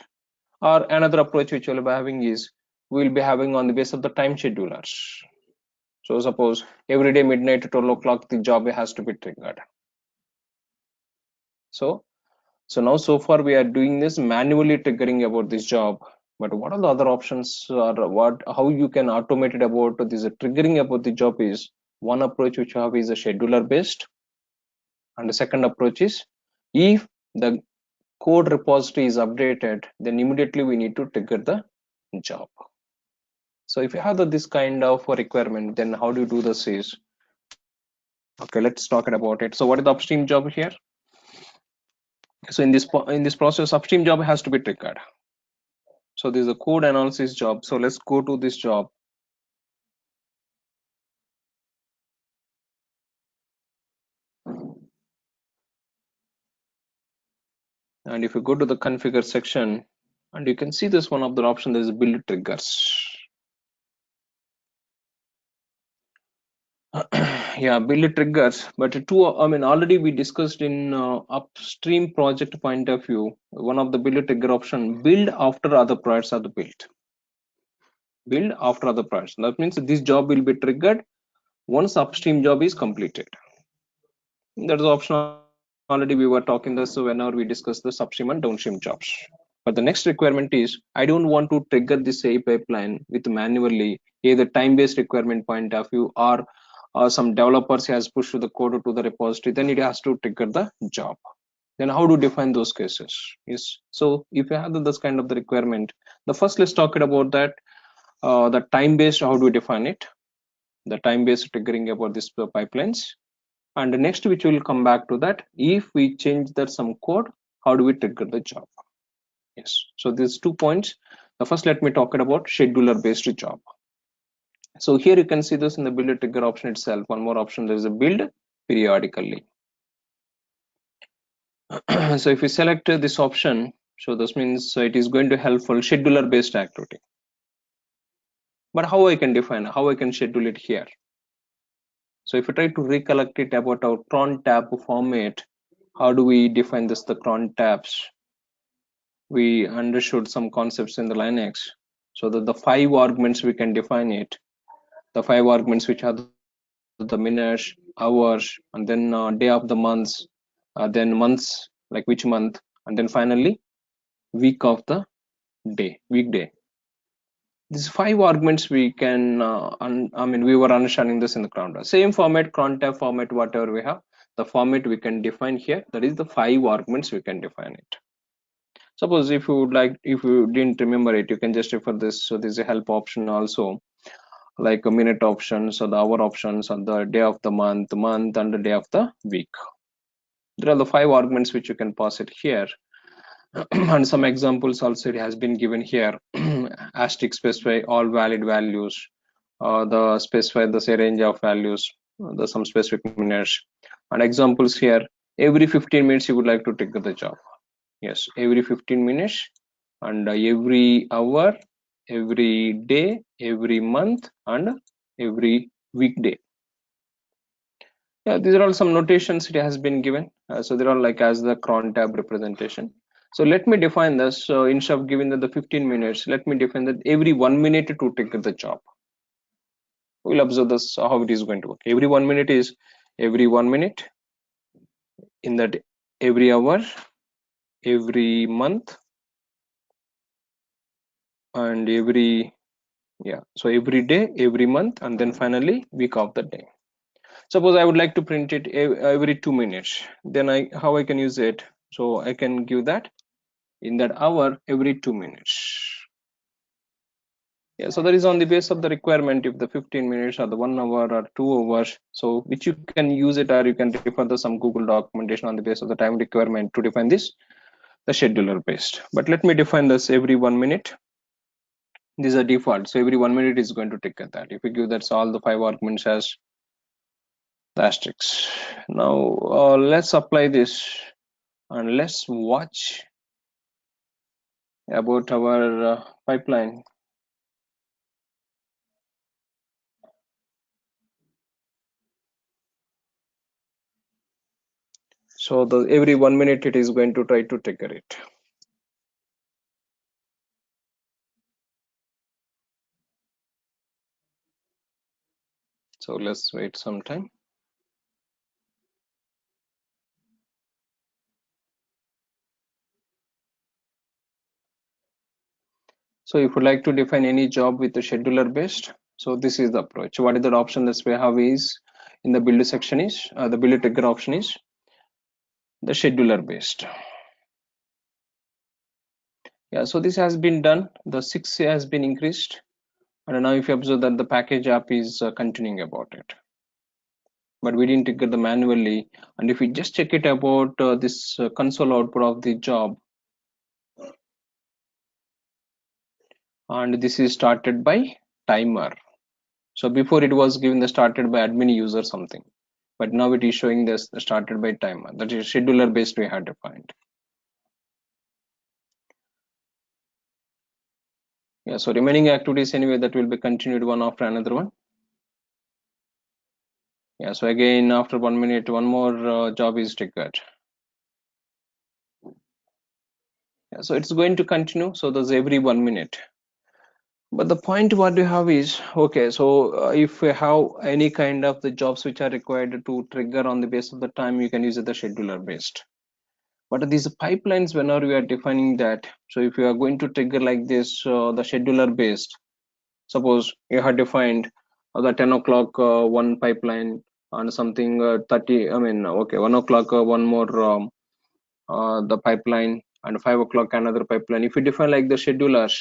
Or another approach which we'll be having is, we'll be having on the base of the time schedulers. So suppose every day midnight to 12 o'clock, the job has to be triggered. So now so far we are doing this manually triggering about this job. But what are the other options, or how you can automate it about this triggering about the job is, one approach which you have is a scheduler based, and the second approach is, if the code repository is updated, then immediately we need to trigger the job. So if you have this kind of requirement, then how do you do this is, okay, let's talk about it. So what is the upstream job here? So in this process, upstream job has to be triggered. So this is a code analysis job. So let's go to this job. And if you go to the configure section, and you can see this one of the option, there is build triggers. Yeah, build triggers, but already we discussed in upstream project point of view, one of the build trigger option, build after other priorities are built. Build after other priorities. That means this job will be triggered once upstream job is completed. That is option already we were talking this whenever we discuss the upstream and downstream jobs. But the next requirement is I don't want to trigger this CI pipeline with manually either time-based requirement point of view or some developers has pushed the code to the repository, then it has to trigger the job. Then how to define those cases? Yes. So if you have this kind of the requirement, the first let's talk about that. The time-based, how do we define it? The time-based triggering about these pipelines. And the next, which will come back to that, if we change that some code, how do we trigger the job? Yes. So these 2 points. The first, let me talk about scheduler-based job. So here you can see this in the build trigger option itself. One more option, there is a build periodically. So if we select this option, so this means it is going to help for scheduler-based activity. But how I can define, how I can schedule it here? So if I try to recollect it about our cron tab format, how do we define this, the cron tabs? We understood some concepts in the Linux, so that the 5 arguments we can define it. The 5 arguments which are the minutes, hours, and then day of the months, then months, like which month, and then finally week of the day, weekday. These 5 arguments we can, we were understanding this in the cron tab. Same format, cron tab format, whatever we have, the format we can define here. That is the 5 arguments we can define it. Suppose if you would like, if you didn't remember it, you can just refer this. So there's a help option also, like a minute options or the hour options on the day of the month and the day of the week. There are the 5 arguments which you can pass it here. And some examples also it has been given here. Asterisk specify all valid values, the specify the say range of values, the some specific minutes, and examples here. Every 15 minutes you would like to trigger the job. Yes, every 15 minutes, and every hour, every day, every month, and every weekday. Yeah, these are all some notations it has been given. So they're all like as the cron tab representation. So let me define this. So instead of giving the 15 minutes, let me define that every 1 minute to trigger the job. We'll observe this how it is going to work. Every 1 minute is every 1 minute, in that every hour, every month, and every, yeah, so every day, every month, and then finally week of the day. Suppose I would like to print it every 2 minutes, then how I can use it? So I can give that in that hour every 2 minutes. Yeah, so that is on the basis of the requirement, if the 15 minutes or the 1 hour or 2 hours, so which you can use it, or you can refer to some Google documentation on the basis of the time requirement to define this, the scheduler based. But let me define this every 1 minute. These are default, so every 1 minute is going to take that. If you give that all the 5 arguments as the asterisks. Now let's apply this and let's watch about our pipeline. So the every 1 minute it is going to try to trigger it. So let's wait some time. So if you like to define any job with the scheduler based, so this is the approach. What is the option that we have is in the build section is the build trigger option is the scheduler based. Yeah, so this has been done. The 6 has been increased, and now if you observe that the package app is continuing about it, but we didn't trigger the manually. And if we just check it about this console output of the job, and this is started by timer. So before it was given the started by admin user something, but now it is showing this started by timer. That is scheduler based we had defined. Yeah, so remaining activities anyway that will be continued one after another one. Yeah, so again after 1 minute one more job is triggered. Yeah, so it's going to continue, so there's every 1 minute. But the point what you have is, okay, so if we have any kind of the jobs which are required to trigger on the basis of the time, you can use the scheduler based. But these pipelines, whenever we are defining that, so if you are going to trigger like this, the scheduler based, suppose you have defined the 10 o'clock one pipeline and something 30, I mean, okay, 1 o'clock one more the pipeline, and 5 o'clock another pipeline. If you define like the schedulers,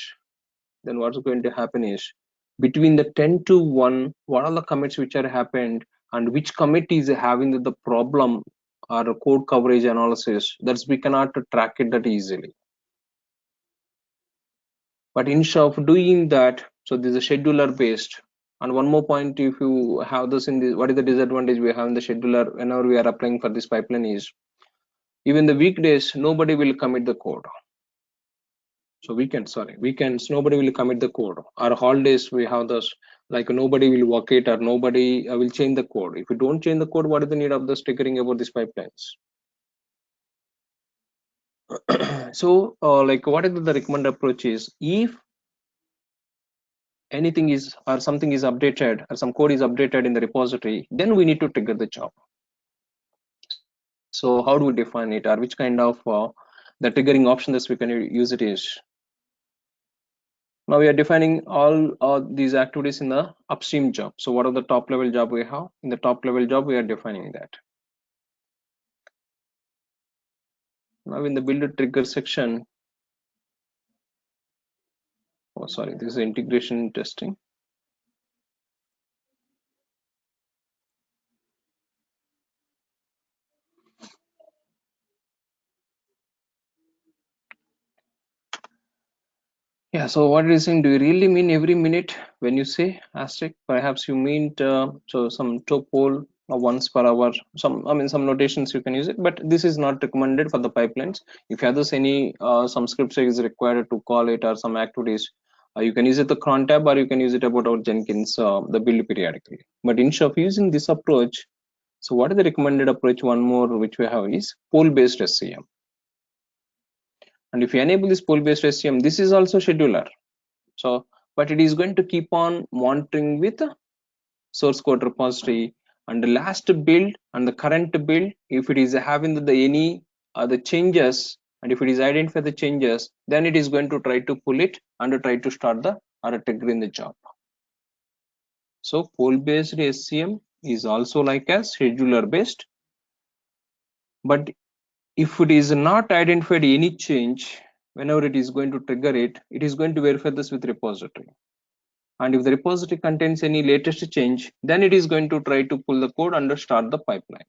then what's going to happen is between the 10 to 1, what are the commits which are happened and which commit is having the problem or code coverage analysis, that's we cannot track it that easily. But instead of doing that, so this is a scheduler based. And one more point, if you have this in this, what is the disadvantage we have in the scheduler whenever we are applying for this pipeline is, even the weekdays nobody will commit the code. So weekends nobody will commit the code. Our holidays we have this, like nobody will work it or nobody will change the code. If you don't change the code, what is the need of this triggering about these pipelines? So like what is the recommended approach is, if anything is or something is updated or some code is updated in the repository, then we need to trigger the job. So how do we define it, or which kind of the triggering option that we can use it is, now we are defining all these activities in the upstream job. So what are the top level job we have? In the top level job, we are defining that. Now in the build trigger section, oh sorry, this is integration testing. Yeah, so what is saying, do you really mean every minute when you say asterisk? Perhaps you mean so some topol once per hour, some, I mean, some notations you can use it, but this is not recommended for the pipelines. If you have this any some scripts is required to call it or some activities, you can use it the cron tab, or you can use it about our Jenkins the build periodically. But instead of using this approach, so what is the recommended approach? One more which we have is pool based SCM. And if you enable this pool based SCM, this is also scheduler. So, but it is going to keep on monitoring with source code repository and the last build and the current build. If it is having any other changes, and if it is identify the changes, then it is going to try to pull it and try to start the or trigger in the job. So pool based SCM is also like a scheduler based, but if it is not identified any change, whenever it is going to trigger it, it is going to verify this with repository. And if the repository contains any latest change, then it is going to try to pull the code and start the pipeline.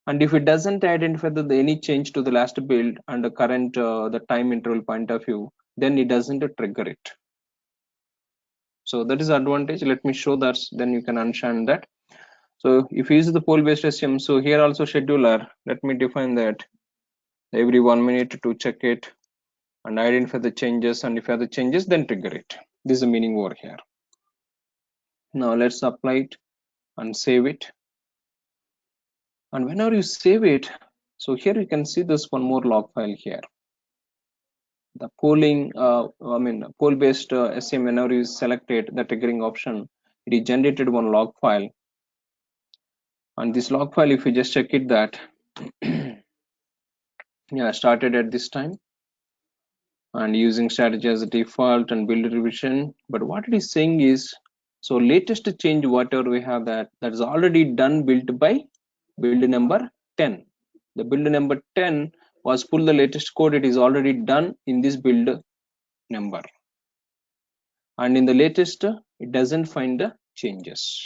And if it doesn't identify any change to the last build and the current the time interval point of view, then it doesn't trigger it. So that is the advantage. Let me show that, then you can understand that. So if you use the pool based SCM, so here also scheduler, let me define that every 1 minute to check it and identify the changes, and if you have the changes, then trigger it. This is the meaning over here. Now let's apply it and save it. And whenever you save it, so here you can see this one more log file here. The polling, poll based SCM, whenever you selected the triggering option, it generated one log file. And this log file, if you just check it that, yeah, started at this time and using strategy as a default and build revision. But what it is saying is, so latest change, whatever we have that is already done built by build number 10. The build number 10 was pull the latest code, it is already done in this build number. And in the latest, it doesn't find the changes.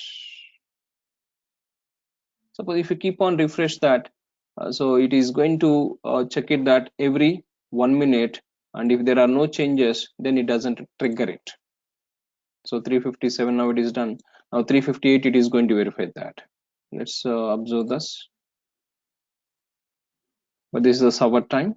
Suppose if you keep on refresh that, so it is going to check it that every 1 minute, and if there are no changes, then it doesn't trigger it. So 357 now it is done. Now 358 it is going to verify that. Let's observe this. But this is the server time.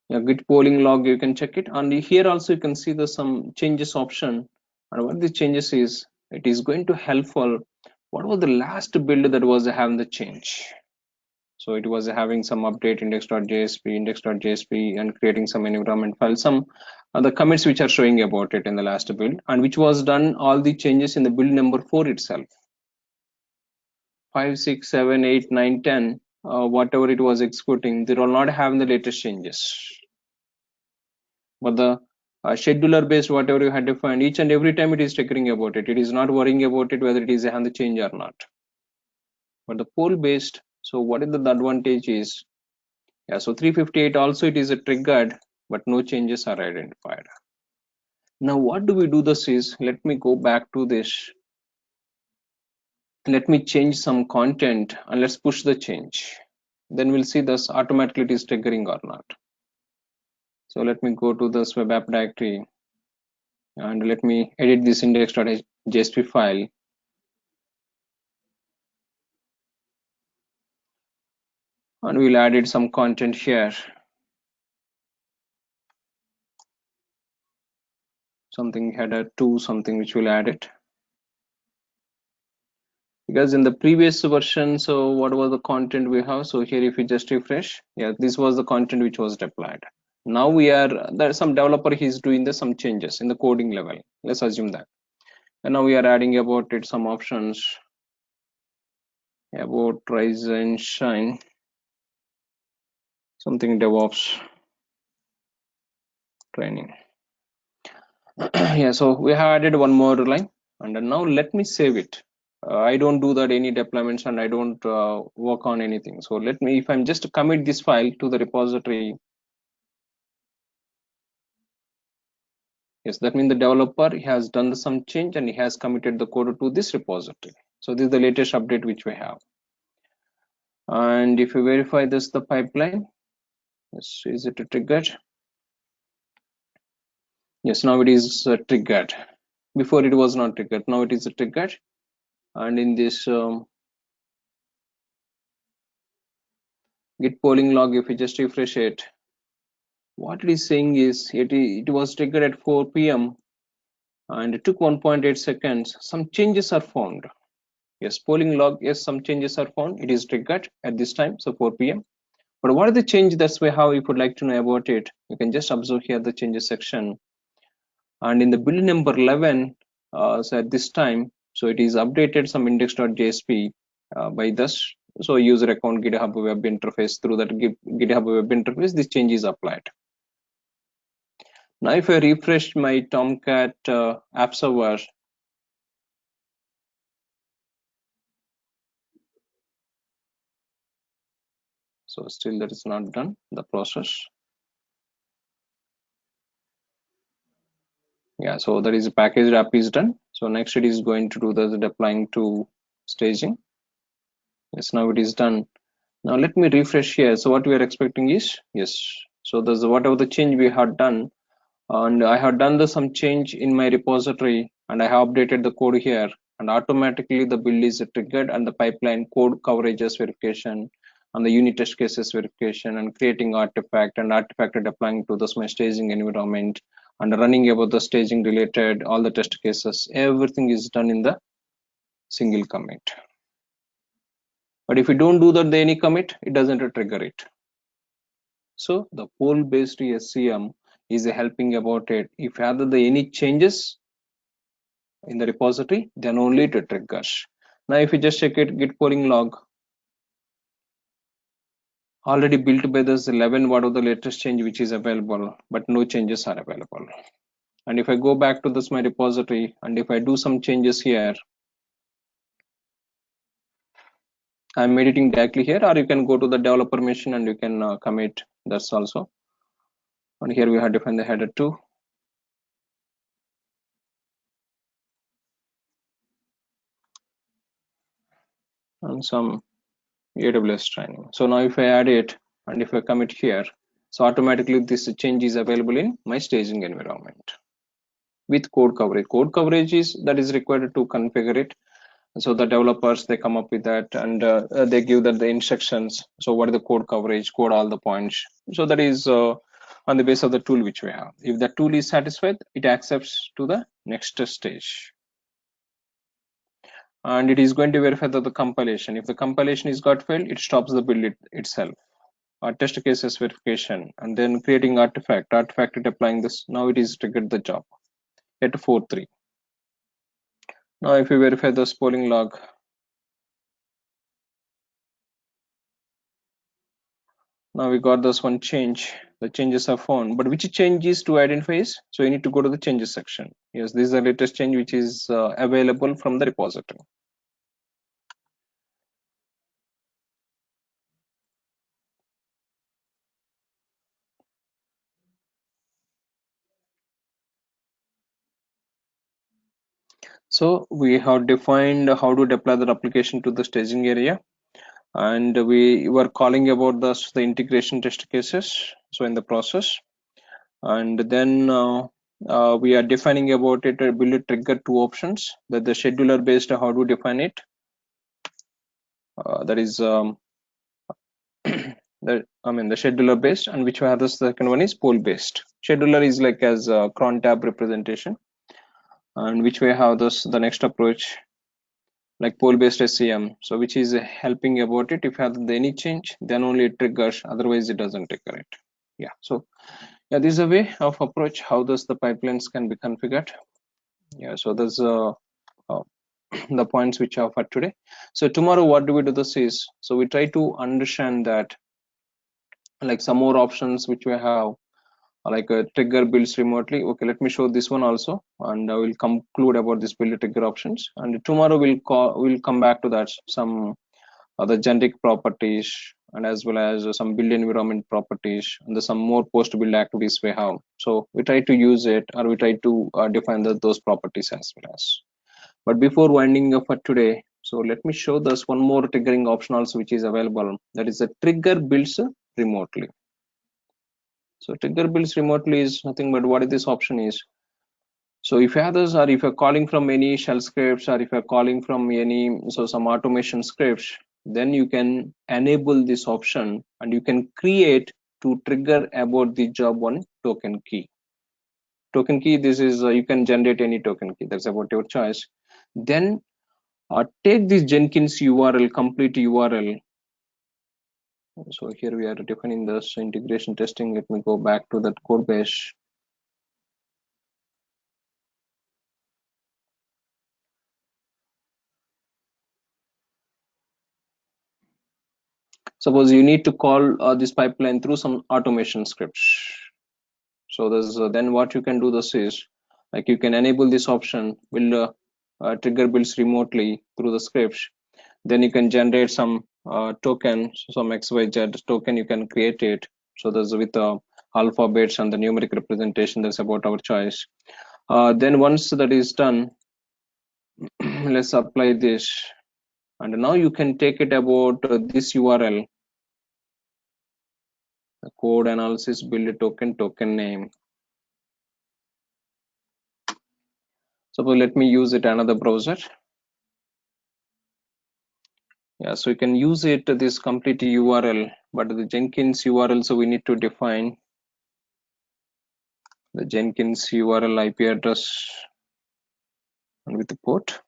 Yeah, git polling log, you can check it, and here also you can see the some changes option. And what the changes is, it is going to helpful what was the last build that was having the change. So it was having some update index.jsp and creating some environment file, some other commits which are showing about it in the last build, and which was done all the changes in the build number 4 itself. 5, 6, 7, 8, 9, 10, whatever it was executing, they will not have the latest changes. But the scheduler based, whatever you had defined, each and every time it is triggering about it. It is not worrying about it whether it is a change or not. But the poll based, so what is the advantage is, yeah, so 358 also it is a triggered, but no changes are identified. Now what do we do this is, let me go back to this. Let me change some content and let's push the change. Then we'll see this automatically it is triggering or not. So let me go to this web app directory and let me edit this index.jsp file. And we'll add it some content here. Something header 2, something which will add it. Because in the previous version, so what was the content we have? So here if you just refresh, yeah, this was the content which was deployed. Now we are, there's some developer, he's doing some changes in the coding level. Let's assume that. And now we are adding about it some options about rise and shine, something DevOps training. Yeah, so we have added one more line, and now let me save it. I don't do that any deployments, and I don't work on anything. So let me, if I'm just commit this file to the repository, yes, that means the developer has done some change and he has committed the code to this repository. So this is the latest update which we have. And if you verify this, the pipeline, yes, is it triggered? Yes, now it is triggered. Before it was not triggered, now it is triggered. And in this git polling log, if you just refresh it, what it is saying is it was triggered at 4 p.m. and it took 1.8 seconds. Some changes are found. Yes, polling log, yes, some changes are found. It is triggered at this time, so 4 p.m. But what are the changes? That's why how you would like to know about it. You can just observe here the changes section. And in the build number 11, so at this time, so it is updated some index.jsp by this. So user account GitHub web interface, through that GitHub web interface, this change is applied. Now if I refresh my Tomcat app server, so still that is not done, the process. Yeah, so that is packaged app is done. So next it is going to do the deploying to staging. Yes, now it is done. Now let me refresh here. So what we are expecting is, yes, so there's whatever the change we had done, and I have done some change in my repository, and I have updated the code here, and automatically the build is triggered, and the pipeline code coverages verification and the unit test cases verification and creating artifact and artifact deploying to this my staging environment and running about the staging related all the test cases. Everything is done in the single commit. But if you don't do that, any commit, it doesn't trigger it. So the poll based SCM is helping about it. If either any changes in the repository, then only it triggers. Now if you just check it, git polling log, already built by this 11, what are the latest change which is available, but no changes are available. And if I go back to this my repository, and if I do some changes here, I'm editing directly here, or you can go to the developer machine and you can commit. That's also. And here we have defined the header 2. And some AWS training. So now if I add it and if I commit here, so automatically this change is available in my staging environment with code coverage. Code coverage is that is required to configure it. So the developers, they come up with that, and they give that the instructions. So what is the code coverage, code all the points. So that is on the basis of the tool which we have. If the tool is satisfied, it accepts to the next stage. And it is going to verify the compilation. If the compilation is got failed, it stops the build itself. Test cases verification, and then creating artifact it applying this. Now it is triggered the job at 4.3. Now if we verify the polling log, now we got this one change. The changes are found, but which changes to identify is? So you need to go to the changes section. Yes, this is the latest change which is available from the repository. So we have defined how to deploy the application to the staging area, and we were calling about the integration test cases. So in the process, and then we are defining about it. Will it trigger two options? That the scheduler based, how to define it? That is the scheduler based, and which we have the second one is poll based. Scheduler is like as a cron tab representation, and which we have the next approach like poll based SCM, so which is helping about it. If you have any change, then only it triggers, otherwise it doesn't trigger it. Yeah, so yeah, this is a way of approach how does the pipelines can be configured. Yeah, so there's uh, the points which are for today. So tomorrow what do we do this is, so we try to understand that like some more options which we have, like a trigger builds remotely. Okay, let me show this one also, and I will conclude about this build trigger options. And tomorrow we'll come back to that, some other generic properties, and as well as some build environment properties, and some more post build activities we have. So we try to use it, or we try to define those properties as well as. But before winding up for today, so let me show this one more triggering option also which is available. That is a trigger builds remotely. So trigger builds remotely is nothing but what this option is. So if you have this, or if you're calling from any shell scripts, or if you're calling from any some automation scripts, then you can enable this option and you can create to trigger about the job one token key. Token key, this is you can generate any token key, that's about your choice. Then take this Jenkins URL, complete URL. So here we are defining this integration testing. Let me go back to that code base. Suppose you need to call this pipeline through some automation scripts. So there's then what you can do this is, like you can enable this option, will trigger builds remotely through the scripts. Then you can generate some token, some XYZ token, you can create it. So there's with alphabets and the numeric representation, that's about our choice. Then once that is done, let's apply this, and now you can take it about this URL, the code analysis build a token name. Suppose let me use it another browser. Yeah, so you can use it this complete URL, but the Jenkins URL, so we need to define the Jenkins URL IP address and with the port.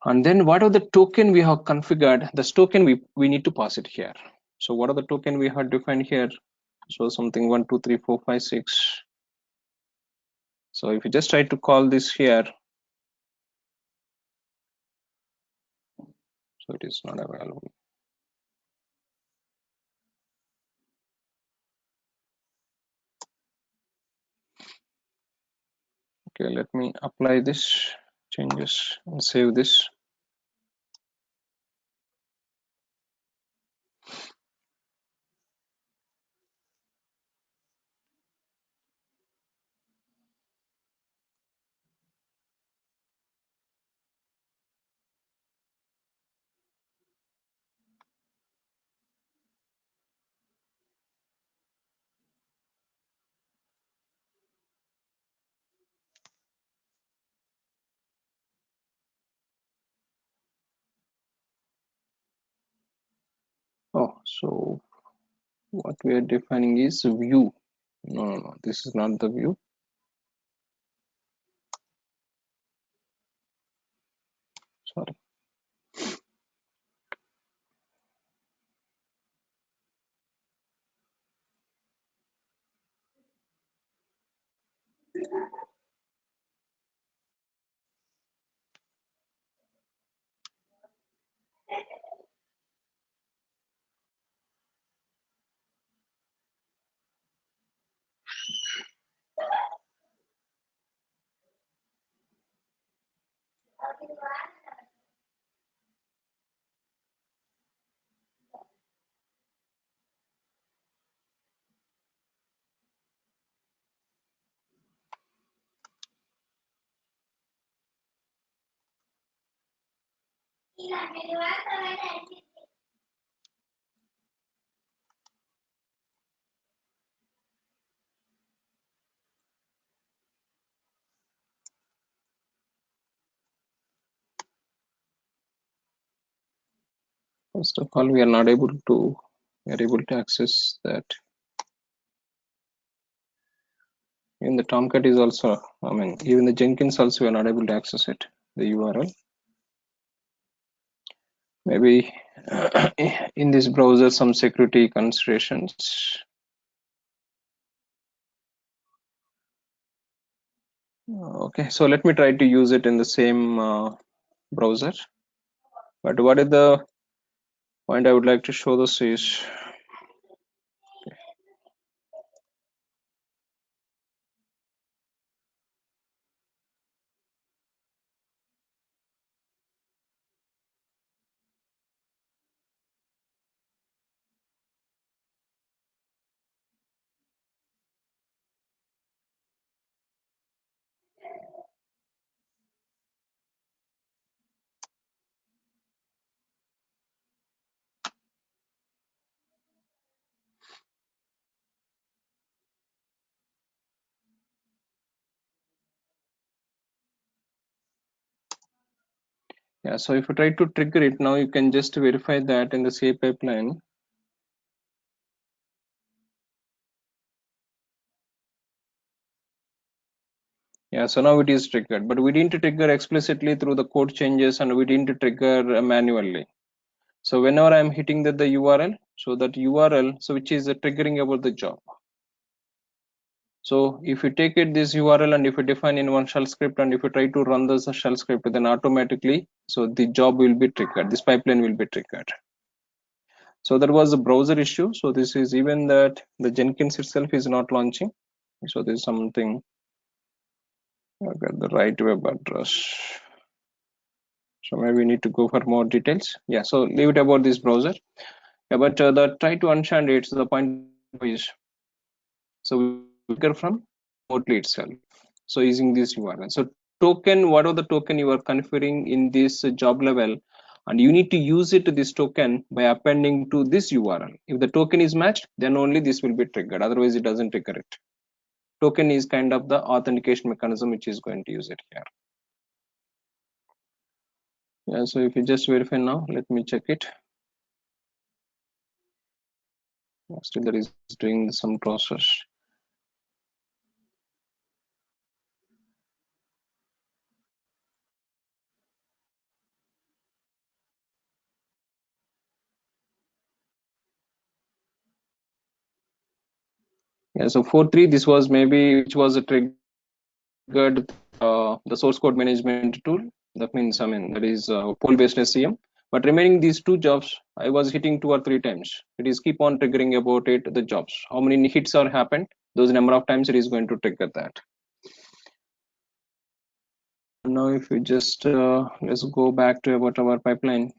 And then what are the token we have configured? This token we need to pass it here. So what are the token we have defined here? So something 1 2 3 4 5 6. So if you just try to call this here, so it is not available. Okay, let me apply this changes and save this. Oh, so what we are defining is view. No, this is not the view. Sorry. First of all, we are able to access that. Even the Tomcat is also, I mean, even the Jenkins also we are not able to access it, the URL. Maybe in this browser some security considerations. Okay, so let me try to use it in the same browser. But what is the point I would like to show this is, yeah, so if you try to trigger it now, you can just verify that in the CI pipeline. Yeah, so now it is triggered, but we didn't trigger explicitly through the code changes and we didn't trigger manually. So whenever I'm hitting the URL, so that URL, so which is triggering about the job. So if you take it this URL and if you define in one shell script and if you try to run this shell script, then automatically, so the job will be triggered. This pipeline will be triggered. So that was a browser issue. So this is even that the Jenkins itself is not launching. So there's something. I got the right web address. So maybe we need to go for more details. Yeah. So leave it about this browser. Yeah, but the try to understand it. So the point is, so we get from remotely itself. So using this URL. So token, what are the token you are configuring in this job level, and you need to use it this token by appending to this URL. If the token is matched, then only this will be triggered. Otherwise, it doesn't trigger it. Token is kind of the authentication mechanism which is going to use it here. Yeah. So if you just verify now, let me check it. Still, there is doing some process. Yeah. So 4.3, this was maybe which was a triggered the source code management tool. That means, I mean, that is pool-based SCM. But remaining these two jobs, I was hitting 2 or 3 times. It is keep on triggering about it, the jobs. How many hits are happened? Those number of times it is going to trigger that. Now, if we just let's go back to about our pipeline.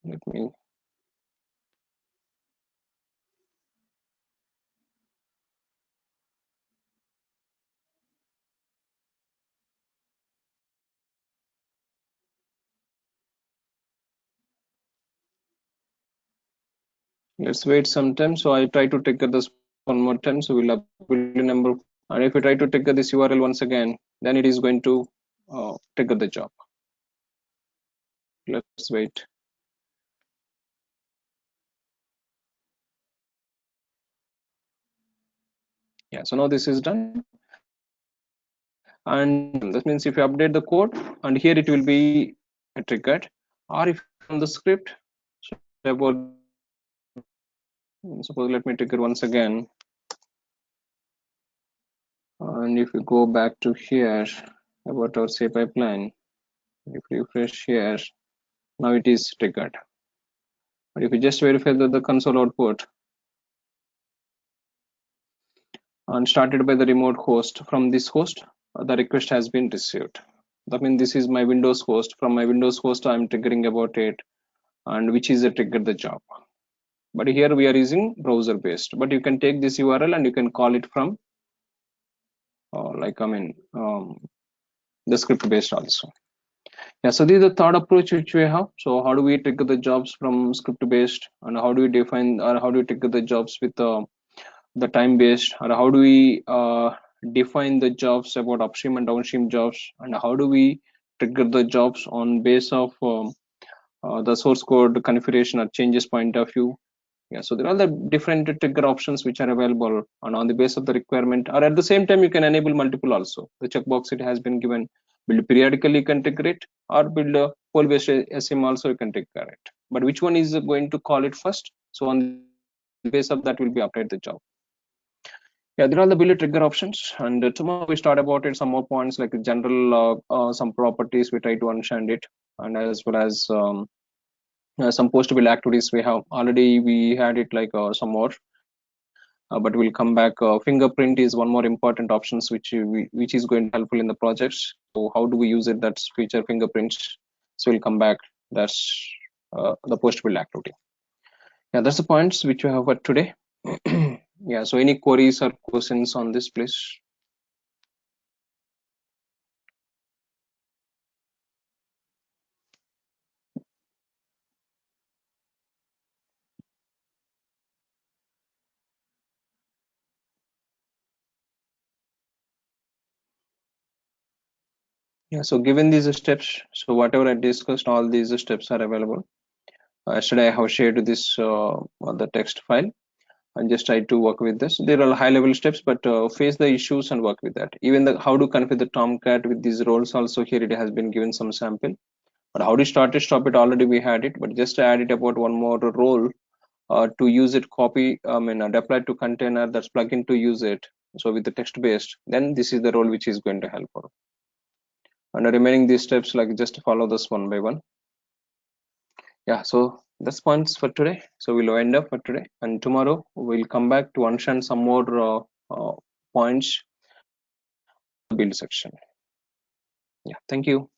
Let me. Let's wait some time. So I try to trigger this one more time. So we'll build a number. And if we try to trigger this URL once again, then it is going to trigger the job. Let's wait. Yeah, so now this is done, and that means if you update the code, and here it will be triggered, or if from the script, so about, suppose let me trigger once again, and if you go back to here about our say pipeline, if you refresh here, now it is triggered. But if you just verify that the console output and started by the remote host, from this host the request has been received. That means this is my Windows host. From my Windows host I'm triggering about it, and which is a trigger the job. But here we are using browser based, but you can take this URL and you can call it from the script based also. Yeah, so this is the third approach which we have. So how do we trigger the jobs from script based, and how do we define, or how do we trigger the jobs with the time based, or how do we define the jobs about upstream and downstream jobs, and how do we trigger the jobs on base of the source code configuration or changes point of view. Yeah, so there are the different trigger options which are available, and on the base of the requirement, or at the same time you can enable multiple also. The checkbox it has been given, build periodically you can trigger it, or build a poll based SM also you can trigger it. But which one is going to call it first? So on the base of that will be update the job. Yeah, there are the build trigger options, and tomorrow we start about it some more points like general some properties we try to understand it, and as well as some postable activities we had it like some more, but we'll come back. Fingerprint is one more important options which is going to helpful in the projects. So how do we use it? That's feature fingerprints. So we'll come back. That's the postable activity. Yeah, that's the points which we have for today. Yeah, so any queries or questions on this, please? Yeah, so given these steps, so whatever I discussed, all these steps are available. Yesterday I have shared this the text file, and just try to work with this. There are high level steps, but face the issues and work with that. Even the how to configure the Tomcat with these roles also, here it has been given some sample. But how to start it, stop it, already we had it, but just add it about one more role to use it, copy, deploy to container, that's plugin to use it. So with the text based, then this is the role which is going to help for. And the remaining these steps, like just follow this one by one. Yeah, so that's points for today. So we'll end up for today, and tomorrow we'll come back to understand some more points build section. Yeah, thank you.